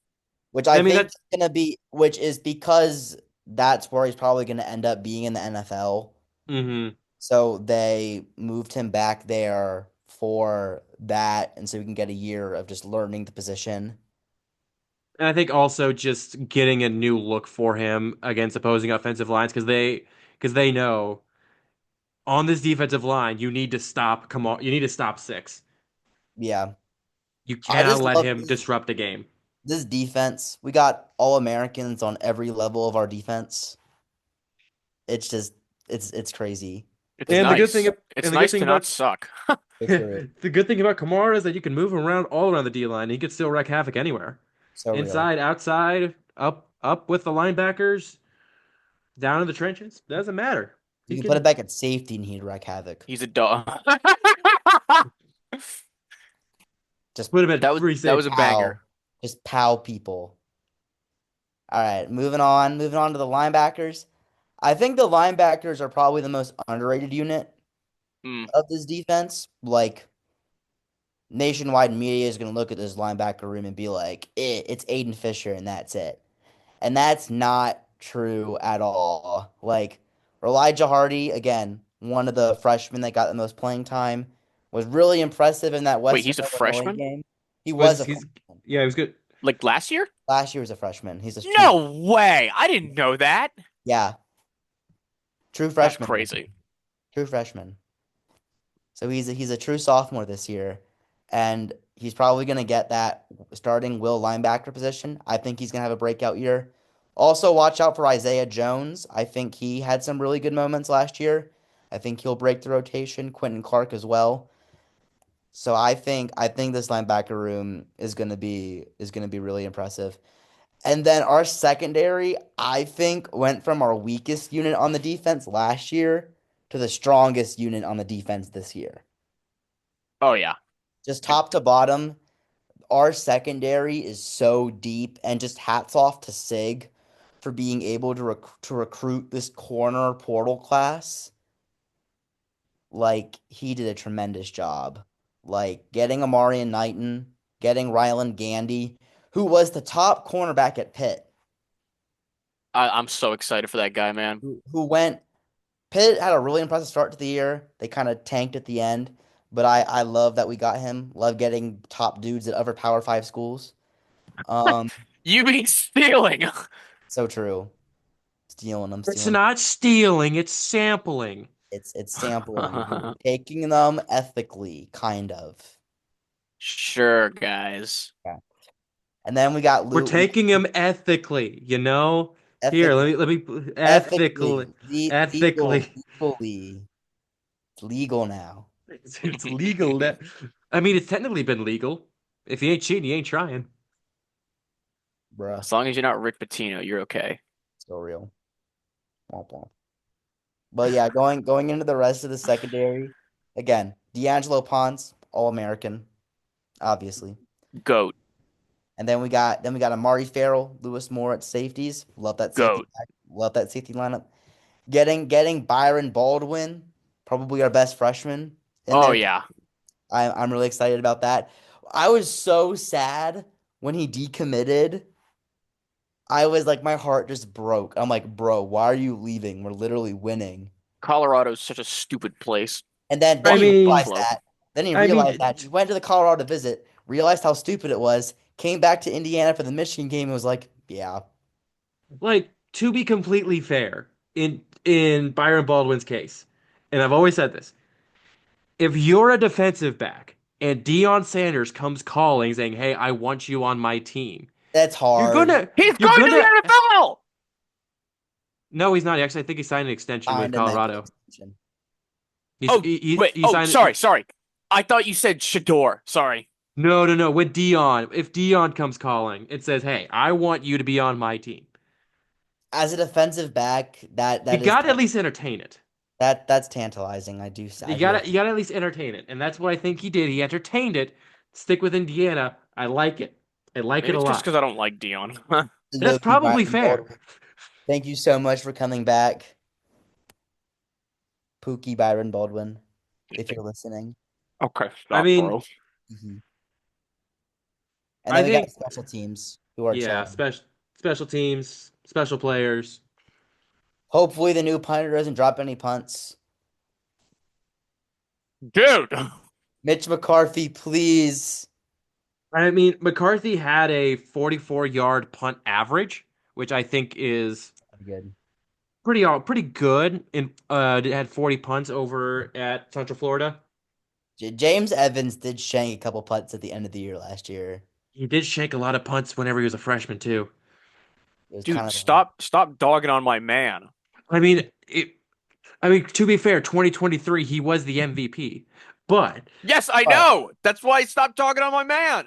Which I I mean think that is gonna be which is because that's where he's probably gonna end up being in the NFL. hmm So they moved him back there for that, and so we can get a year of just learning the position. and I think also just getting a new look for him against opposing offensive lines because they know on this defensive line you need to stop Kamara, you need to stop six. Yeah. You I cannot just let love him disrupt the game. this defense. We got all Americans on every level of our defense. It's just it's crazy. It's And the good thing nice. It's and the good nice thing to not about suck. Go for it. the good thing about Kamara is that you can move him around all around the D line. He can still wreak havoc anywhere. So real. Inside, outside, up with the linebackers, down in the trenches. Doesn't matter. You He can put it can back at safety and he'd wreak havoc. He's a dog. Just put him at free That was safety. a banger. pow. Just pow people. All right, moving on. Moving on to the linebackers. I think the linebackers are probably the most underrated unit Mm. of this defense. Like nationwide media is going to look at this linebacker room and be like, it's Aiden Fisher and that's it. And that's not true at all. Like Elijah Hardy, again, one of the freshmen that got the most playing time, was really impressive in that Wait, Western he's a Illinois freshman? game. He was Was a he's freshman. yeah, he was good. Like last year? Last year was a freshman. He's a true, No way. I didn't know that. yeah, true That's freshman. crazy. True freshman. So he's a true sophomore this year, and he's probably going to get that starting will linebacker position. I think he's going to have a breakout year. Also, watch out for Isaiah Jones. I think he had some really good moments last year. I think he'll break the rotation. Quentin Clark as well. So I think this linebacker room is gonna be really impressive. And then our secondary, I think, went from our weakest unit on the defense last year to the strongest unit on the defense this year. Oh yeah. Just top to bottom, our secondary is so deep, and just hats off to Sig for being able to recruit this corner portal class. Like he did a tremendous job. Like getting Amarian Knighton, getting Rylan Gandy, who was the top cornerback at Pitt. I'm so excited for that guy, man. who went. Pitt had a really impressive start to the year. They kind of tanked at the end, but I love that we got him. Love getting top dudes at other Power Five schools. Um, You mean stealing? so true. Stealing them, It's stealing. not stealing, it's sampling. It's sampling. We're taking them ethically, kind of. Sure, guys. Yeah. And then we got We're Lou. We taking them ethically, you know? Here, ethically, let me ethically, ethically, legal, ethically. legally. It's legal now, It's legal. I mean, it's technically been legal. If you ain't cheating, you ain't trying. bruh. As long as you're not Rick Pitino, you're okay. Still real. Womp womp. But yeah, going into the rest of the secondary, again, D'Angelo Ponce, All American, obviously. Goat, And then we got Amari Farrell, Lewis Moore at safeties. goat. Love that safety lineup. Getting Byron Baldwin, probably our best freshman in Oh there. yeah. I'm really excited about that. I was so sad when he decommitted. I was like, my heart just broke. I'm like, bro, why are you leaving? We're literally winning. Colorado's such a stupid place. And then I he mean, realized Buffalo. that. Then he I realized mean, that. He went to the Colorado to visit, realized how stupid it was, came back to Indiana for the Michigan game, and was like, yeah, like to be completely fair, in Byron Baldwin's case, and I've always said this, if you're a defensive back and Deion Sanders comes calling saying, "Hey, I want you on my team," that's you're hard. gonna, He's you're going to the gonna. NFL. No, he's not. Actually, I think he signed an extension with Signed him an Colorado. extension. Oh, wait. He Oh, signed. sorry. I thought you said Shador. Sorry. No. With Dion, if Dion comes calling, it says, "Hey, I want you to be on my team." As a defensive back, that You that is got to at least entertain it. that's tantalizing. I do like You gotta at least entertain it, and that's what I think he did. He entertained it. Stick with Indiana. I like it. I like it Maybe a it's just lot. because I don't like Dion. That's love you, probably Byron fair. Baldwin. Thank you so much for coming back, Pookie Byron Baldwin, if you're listening. Okay, I stop, mean, bro. Mhm. And I then we got think special teams who are yeah, chilling. special teams, special players. Hopefully, the new punter doesn't drop any punts. Dude. Mitch McCarthy, please. I mean, McCarthy had a 44-yard punt average, which I think is Good. pretty good. In had 40 punts over at Central Florida. James Evans did shank a couple putts at the end of the year last year. He did shake a lot of punts whenever he was a freshman too. It was kind Dude, of stop dogging on my man. I mean, to be fair, 2023 he was the MVP. But Yes, I but know. That's why I stopped dogging on my man.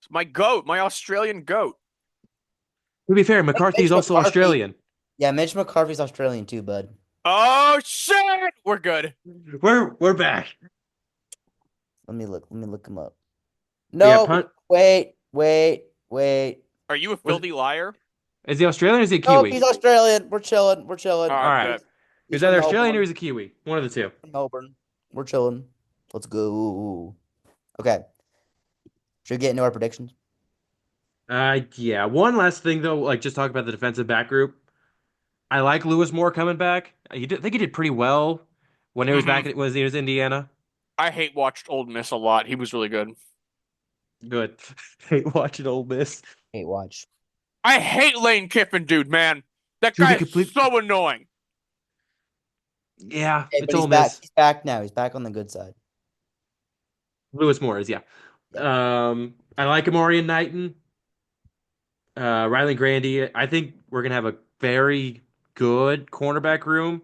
It's my goat, my Australian goat. to be fair, McCarthy Mitch is also McCarthy. Australian. Yeah, Mitch McCarthy's Australian too, bud. Oh shit! We're good. We're back. Let me look him up. Yeah, No, punt wait. Are you a was filthy liar? is he Australian or is he a Nope, he's Kiwi? Australian. We're chilling. We're All chilling. All right, right. bet. He's He's from either Australian or Melbourne. he's a Kiwi. One of the two. From Melbourne. We're chilling. Let's go. Okay. Should we get into our predictions? Yeah. One last thing though, like just talk about the defensive back group. I like Lewis Moore coming back. I think he did pretty well when he was Hmm. back when he was Indiana. I hate watched Old Miss a lot. He was really good. Good. Hate watching Ole Miss. Hate watch. I hate Lane Kiffin, dude, man. That To guy be is complete. so annoying. Yeah, Hey, it's but Ole he's back. Miss. He's back now. He's back on the good side. Lewis Moore is, yeah. Yeah. I like Amari and Knighton. Riley Grandy. I think we're gonna have a very good cornerback room.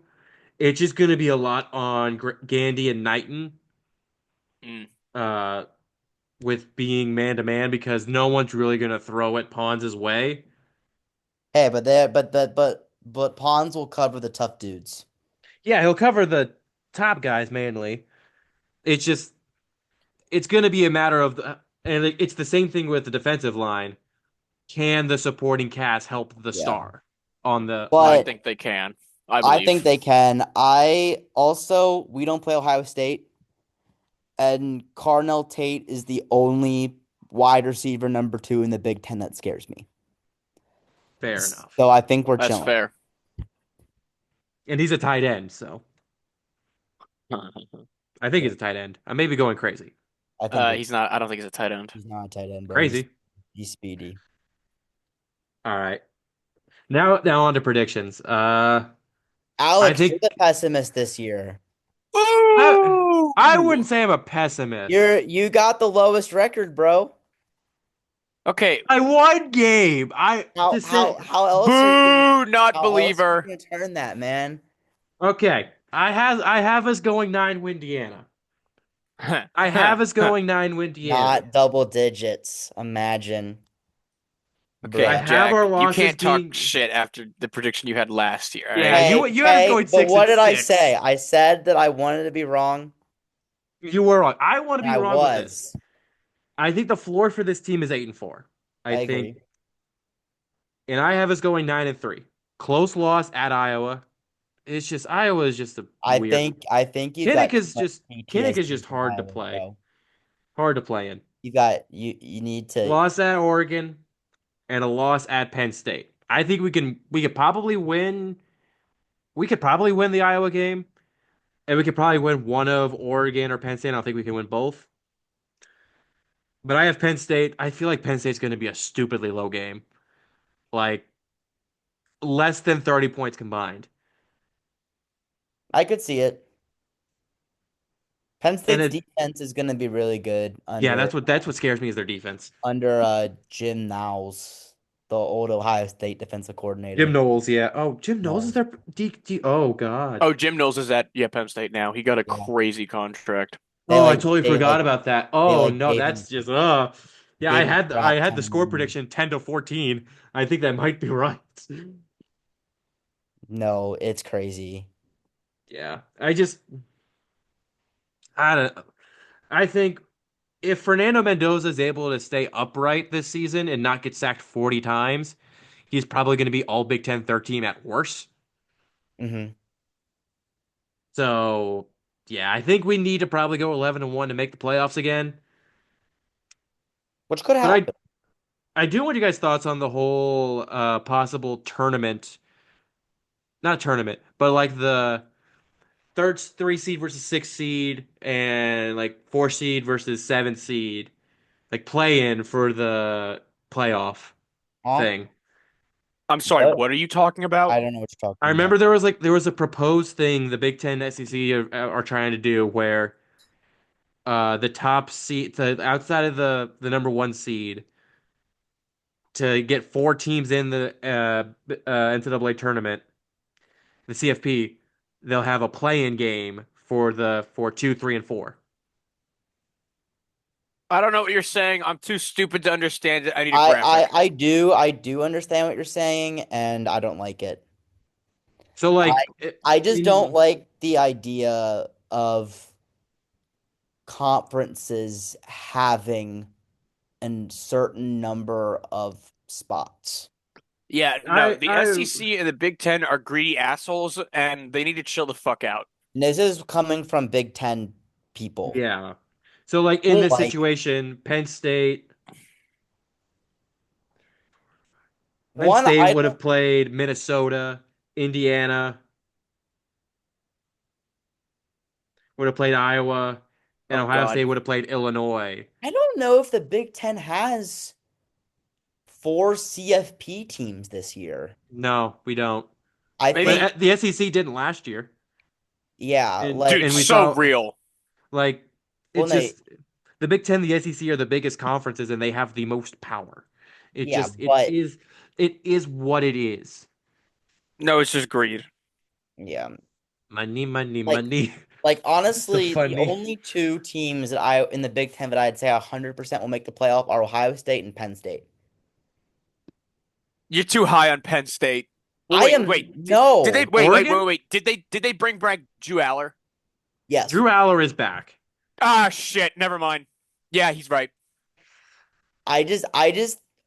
It's just gonna be a lot on Gandy and Knighton. Mm. Uh, with being man to man because no one's really gonna throw it Pons' way. Hey, but Pons will cover the tough dudes. Yeah, he'll cover the top guys mainly. It's just it's gonna be a matter of and it's the same thing with the defensive line. Can the supporting cast help the Yeah. star on the I But think they can. I I think believe. they can. We don't play Ohio State, and Carnell Tate is the only wide receiver number 2 in the Big Ten that scares me. Fair enough. So I think we're That's chilling. fair. And he's a tight end, so I think Yeah, he's a tight end. I may be going crazy. I think we're He's not. I don't think he's a tight end. he's not a tight end, bro. Crazy. He's speedy. All right. Now on to predictions. I Alex, you're think the pessimist this year. I Ooh! I wouldn't say I'm a pessimist. You got the lowest record, bro. Okay. I one game. I How to how say how else are you gonna Boo! Not how else are you believer. gonna turn that, man? okay. I have us going 9-win Indiana. I have us going 9-win Indiana. Not double digits. Imagine, I Okay, bruh. have Jack, our you losses can't talk being shit after the prediction you had last year, all yeah. right? You had us Hey, going but six what and did I say? six. I said that I wanted to be wrong, You were wrong. I want to and be I wrong with this. was. I think the floor for this team is 8-4. I I think, agree. and I have us going 9-3. Close loss at Iowa. It's just Iowa is just a I weird. think I think you've Kinnick got too is much just Kinnick is PTSD just from hard to Iowa, play. bro. Hard to play in. You need to. Loss at Oregon and a loss at Penn State. I think we could probably win. We could probably win the Iowa game, and we could probably win one of Oregon or Penn State. I don't think we can win both. But I have Penn State. I feel like Penn State's going to be a stupidly low game, like less than 30 points combined. I could see it. Penn And State's defense is going to be really good yeah, under that's what scares me is their defense. Jim Niles, the old Ohio State defensive Jim coordinator. Knowles, yeah. Oh, Jim Knowles is Niles. their Oh God. Oh, Jim Knowles is at Penn State now. He got a Yeah. crazy contract. They Oh, I like totally they forgot like about that. they Oh like no, that's just yeah. gave him I crap had the score ton. prediction 10-14. I think that might be right. No, it's crazy. Yeah, I don't. I think if Fernando Mendoza is able to stay upright this season and not get sacked 40 times, he's probably going to be all Big Ten third team at worst. Hmm. So yeah, I think we need to probably go 11-1 to make the playoffs again. Which could But happen. I do want you guys' thoughts on the whole possible tournament, not tournament, but like the third 3 seed versus 6 seed and like 4 seed versus 7 seed, like play in for the playoff Huh? thing. I'm sorry, What? what are you talking about? I don't know what you're I talking about. remember there was a proposed thing the Big Ten SEC are trying to do where the top seed the outside of the number 1 seed to get 4 teams in the NCAA tournament, the CFP, they'll have a play-in game for 2, 3, and 4. I don't know what you're saying. I'm too stupid to understand it. I need a graphic. I do understand what you're saying, and I don't like it. So I like I just don't in like the idea of conferences having a certain number of spots. Yeah, no, the I SEC and the Big Ten are greedy assholes, and they need to chill the fuck out. And this is coming from Big Ten people. yeah. So like in Well, this Like situation, Penn one, State I would don't have played Minnesota, Indiana would have played Iowa, and oh Ohio God. State would have played Illinois. I don't know if the Big Ten has four CFP teams this year. No, we don't. I But Maybe, think, the SEC didn't last year, yeah, dude, and we so saw real. like well, it's Nate, just the Big Ten, the SEC are the biggest conferences, and they have the most power. It yeah, just but it is what it is. No, it's just greed. Money, money, like, money. So honestly, the funny. only two teams that I in the Big Ten that I'd say 100% will make the playoff are Ohio State and Penn State. You're too high on Penn State. Well, I wait, am wait. Did they no, Oregon? Did they bring back Drew Aller? yes, Drew Aller is back. Ah, shit. Never mind. Yeah, he's right. I just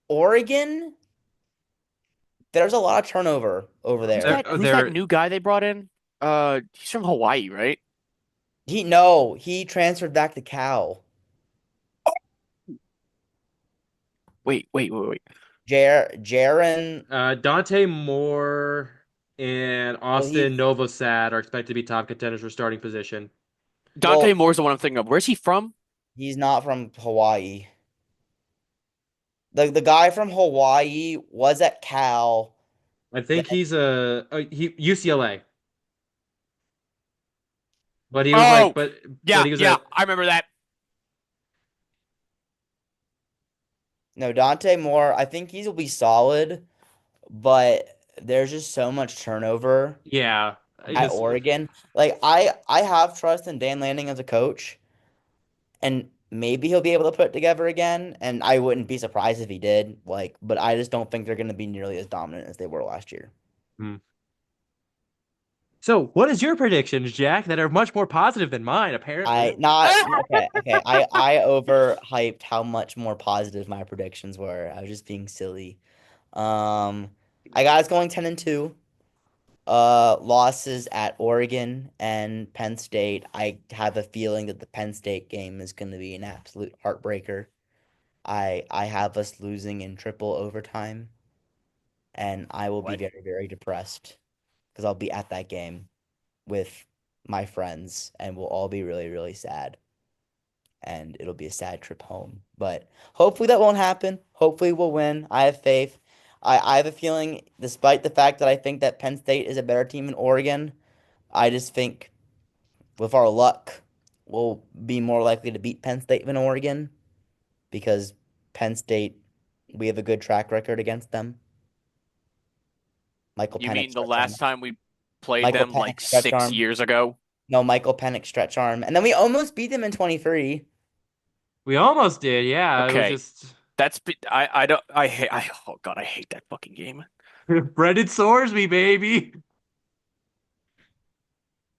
Oregon. There's a lot of turnover over there. Who's that They're new guy they brought in? He's from Hawaii, right? He transferred back to Cal. Wait. Jaren. Dante Moore and Well, Austin Novosad are expected to be top contenders for starting position. Dante well, Moore's the one I'm thinking of. Where's he from? he's not from Hawaii. The guy from Hawaii was at Cal. I Then think he's UCLA, but he was like, Oh, but yeah, he was yeah, at I remember that. no Dante Moore. I think he will be solid, but there's just so much turnover yeah. I at just Oregon. Like I have trust in Dan Lanning as a coach, and maybe he'll be able to put it together again. And I wouldn't be surprised if he did. Like, but I just don't think they're going to be nearly as dominant as they were last year. Hmm. So, what is your predictions, Jack, that are much more positive than mine, I apparently? not okay. Okay, I overhyped how much more positive my predictions were. I was just being silly. Um, I got us going 10-2. Losses at Oregon and Penn State. I have a feeling that the Penn State game is going to be an absolute heartbreaker. I have us losing in triple overtime, and I will be What? very, very depressed because I'll be at that game with my friends, and we'll all be really, really sad. And it'll be a sad trip home. But hopefully that won't happen. Hopefully we'll win. I have faith. I have a feeling, despite the fact that I think that Penn State is a better team than Oregon, I just think with our luck, we'll be more likely to beat Penn State than Oregon because Penn State, we have a good track record against them. Michael You Penix mean the stretch arm. last time we played Michael them like Penix stretch 6 arm. years ago? No, Michael Penix stretch arm. And then we almost beat them in 23. We almost did, yeah. It was Okay, just I don't I hate I oh God, I hate that fucking game. Brendan Sorsby, baby.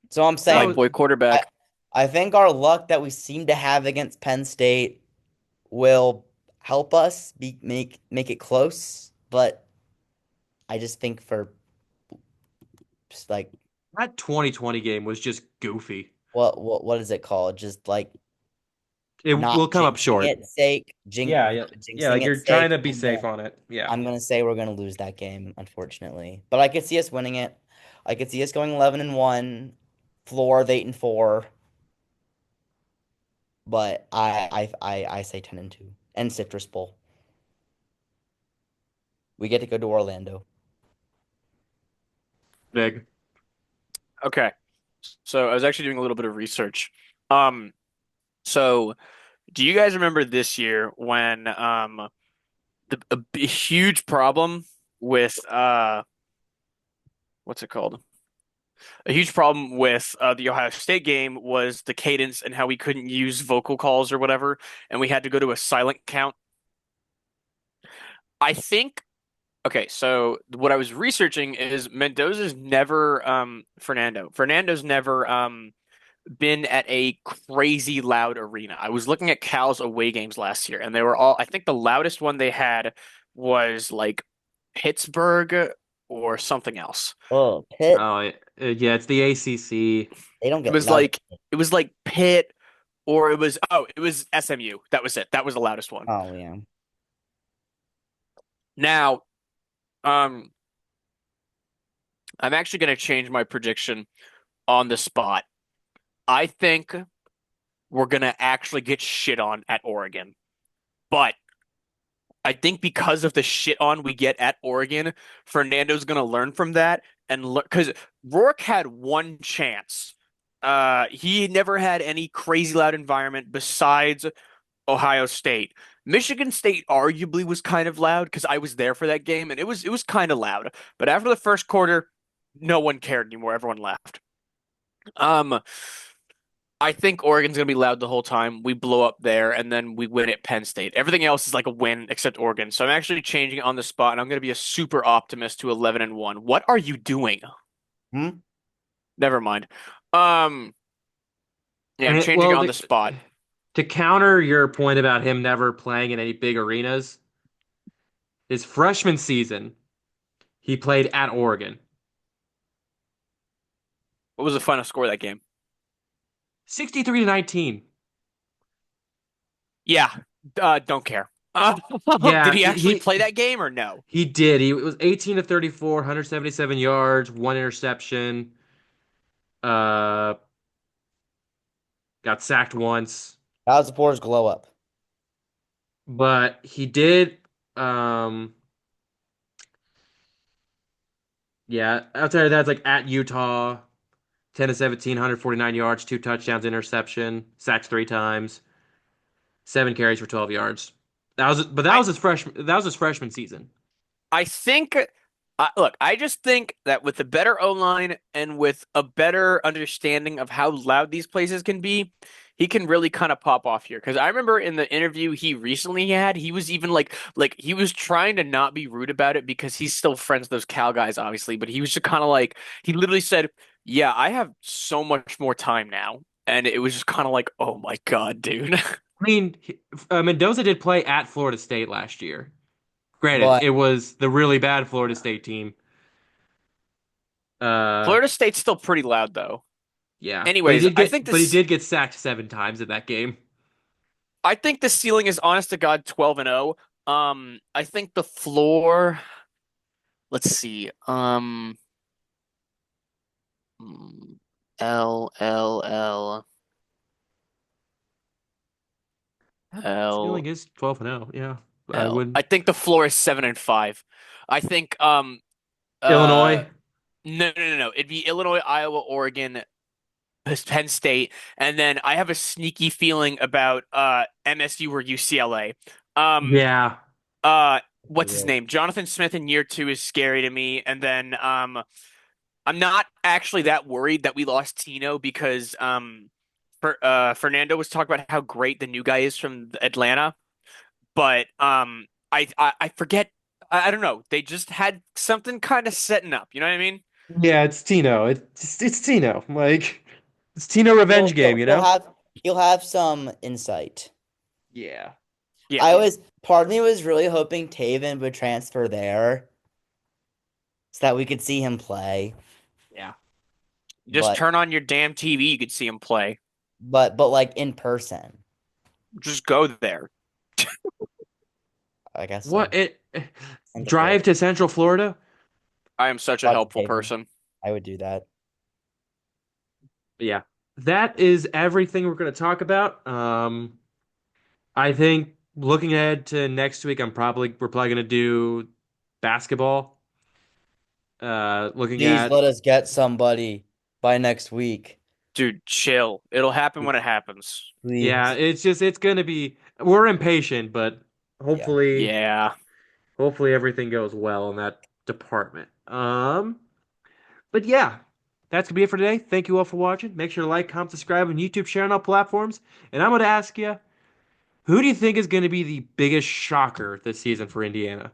So I'm White saying No, boy I, quarterback. I think our luck that we seem to have against Penn State will help us make it close, but I just think for just like that 2020 game was just goofy. what is it called? Just like It not will come up jinxing short. it sake, Yeah, yeah. Yeah, jinxing like it you're trying sake. to be safe on it. Yeah. I'm gonna say we're gonna lose that game, unfortunately. But I could see us winning it. I could see us going 11-1, floor of 8-4. But I say 10-2 and Citrus Bowl. We get to go to Orlando. Big. Okay. So I was actually doing a little bit of research. Um, so do you guys remember this year when a huge problem with what's it called? A huge problem with the Ohio State game was the cadence and how we couldn't use vocal calls or whatever, and we had to go to a silent count. I think okay, so what I was researching is Mendoza's never Fernando's never been at a crazy loud arena. I was looking at Cal's away games last year, and they were all, I think the loudest one they had was like Pittsburgh or something else. Oh, Pitt, Oh, yeah, it's the ACC. they don't It get was loud. like it was like Pitt or it was SMU. That was it. That was the loudest one. Oh yeah. Now, um, I'm actually going to change my prediction on the spot. I think we're going to actually get shit on at Oregon. But I think because of the shit on we get at Oregon, Fernando's going to learn from that and look because Rourke had one chance. He never had any crazy loud environment besides Ohio State. Michigan State arguably was kind of loud because I was there for that game and it was kind of loud. But after the first quarter, no one cared anymore. Everyone left. Um, I think Oregon's gonna be loud the whole time. We blow up there, and then we win at Penn State. Everything else is like a win except Oregon. So I'm actually changing it on the spot, and I'm gonna be a super optimist to 11-1. What are you doing? Hmm? Never mind. Um, yeah, I'm And changing it well, on the spot. to counter your point about him never playing in any big arenas, his freshman season, he played at Oregon. What was the final score of that game? 63-19. Yeah, don't care. Did Yeah, he actually he play that game or no? he did. He was 18 to 34, 177 yards, one interception. Uh, got sacked once, That was before his glow up. but he did. Um, yeah, outside of that, it's like at Utah, 10 to 17, 149 yards, two touchdowns, interception, sacks three times, seven carries for 12 yards. But that I was his freshman. That was his freshman season. I think, look, I just think that with a better O line and with a better understanding of how loud these places can be, he can really kind of pop off here. Because I remember in the interview he recently had, he was even like he was trying to not be rude about it because he's still friends with those Cal guys, obviously. But he was just kind of like he literally said, "Yeah, I have so much more time now," and it was just kind of like, "Oh my God, dude." I mean, Mendoza did play at Florida State last year. Granted, But it was the really bad Florida State team. Uh, Florida State's still pretty loud though. yeah, Anyways, but he did get sacked seven times in that game. I think the ceiling is honest to God 12 and 0. I think the floor, let's see. L L L Ceiling L is 12 and 0. Yeah, I L. would. I think the floor is 7 and 5. I think uh Illinois. no. It'd be Illinois, Iowa, Oregon, Penn State, and then I have a sneaky feeling about MSU or UCLA. Um Yeah, uh what's his weird. name? Jonathan Smith in year 2 is scary to me, and then I'm not actually that worried that we lost Tino because Fernando was talking about how great the new guy is from Atlanta, but I forget. I don't know. They just had something kind of setting up. You know what I mean? yeah, it's Tino. It's Tino. Like it's Tino revenge He'll game. he'll You he'll know? have he'll have some insight. Yeah. Yeah. Part of me was really hoping Taven would transfer there so that we could see him play. Yeah. Just But turn on your damn TV. You could see him play. but like in person. Just go there. I guess What so. it Central drive Florida. to Central Florida? I am such a Talk to helpful Taven. person. I would do that. Yeah. That is everything we're going to talk about. I think looking ahead to next week, we're probably going to do basketball. Looking Please at let us get somebody by next week. Dude, chill. It'll happen when it happens. yeah, Please. it's going to be we're impatient, but Yeah. hopefully Yeah. hopefully everything goes well in that department. But yeah, that's gonna be it for today. Thank you all for watching. Make sure to like, comment, subscribe on YouTube, share on all platforms. And I'm gonna ask you, who do you think is gonna be the biggest shocker this season for Indiana?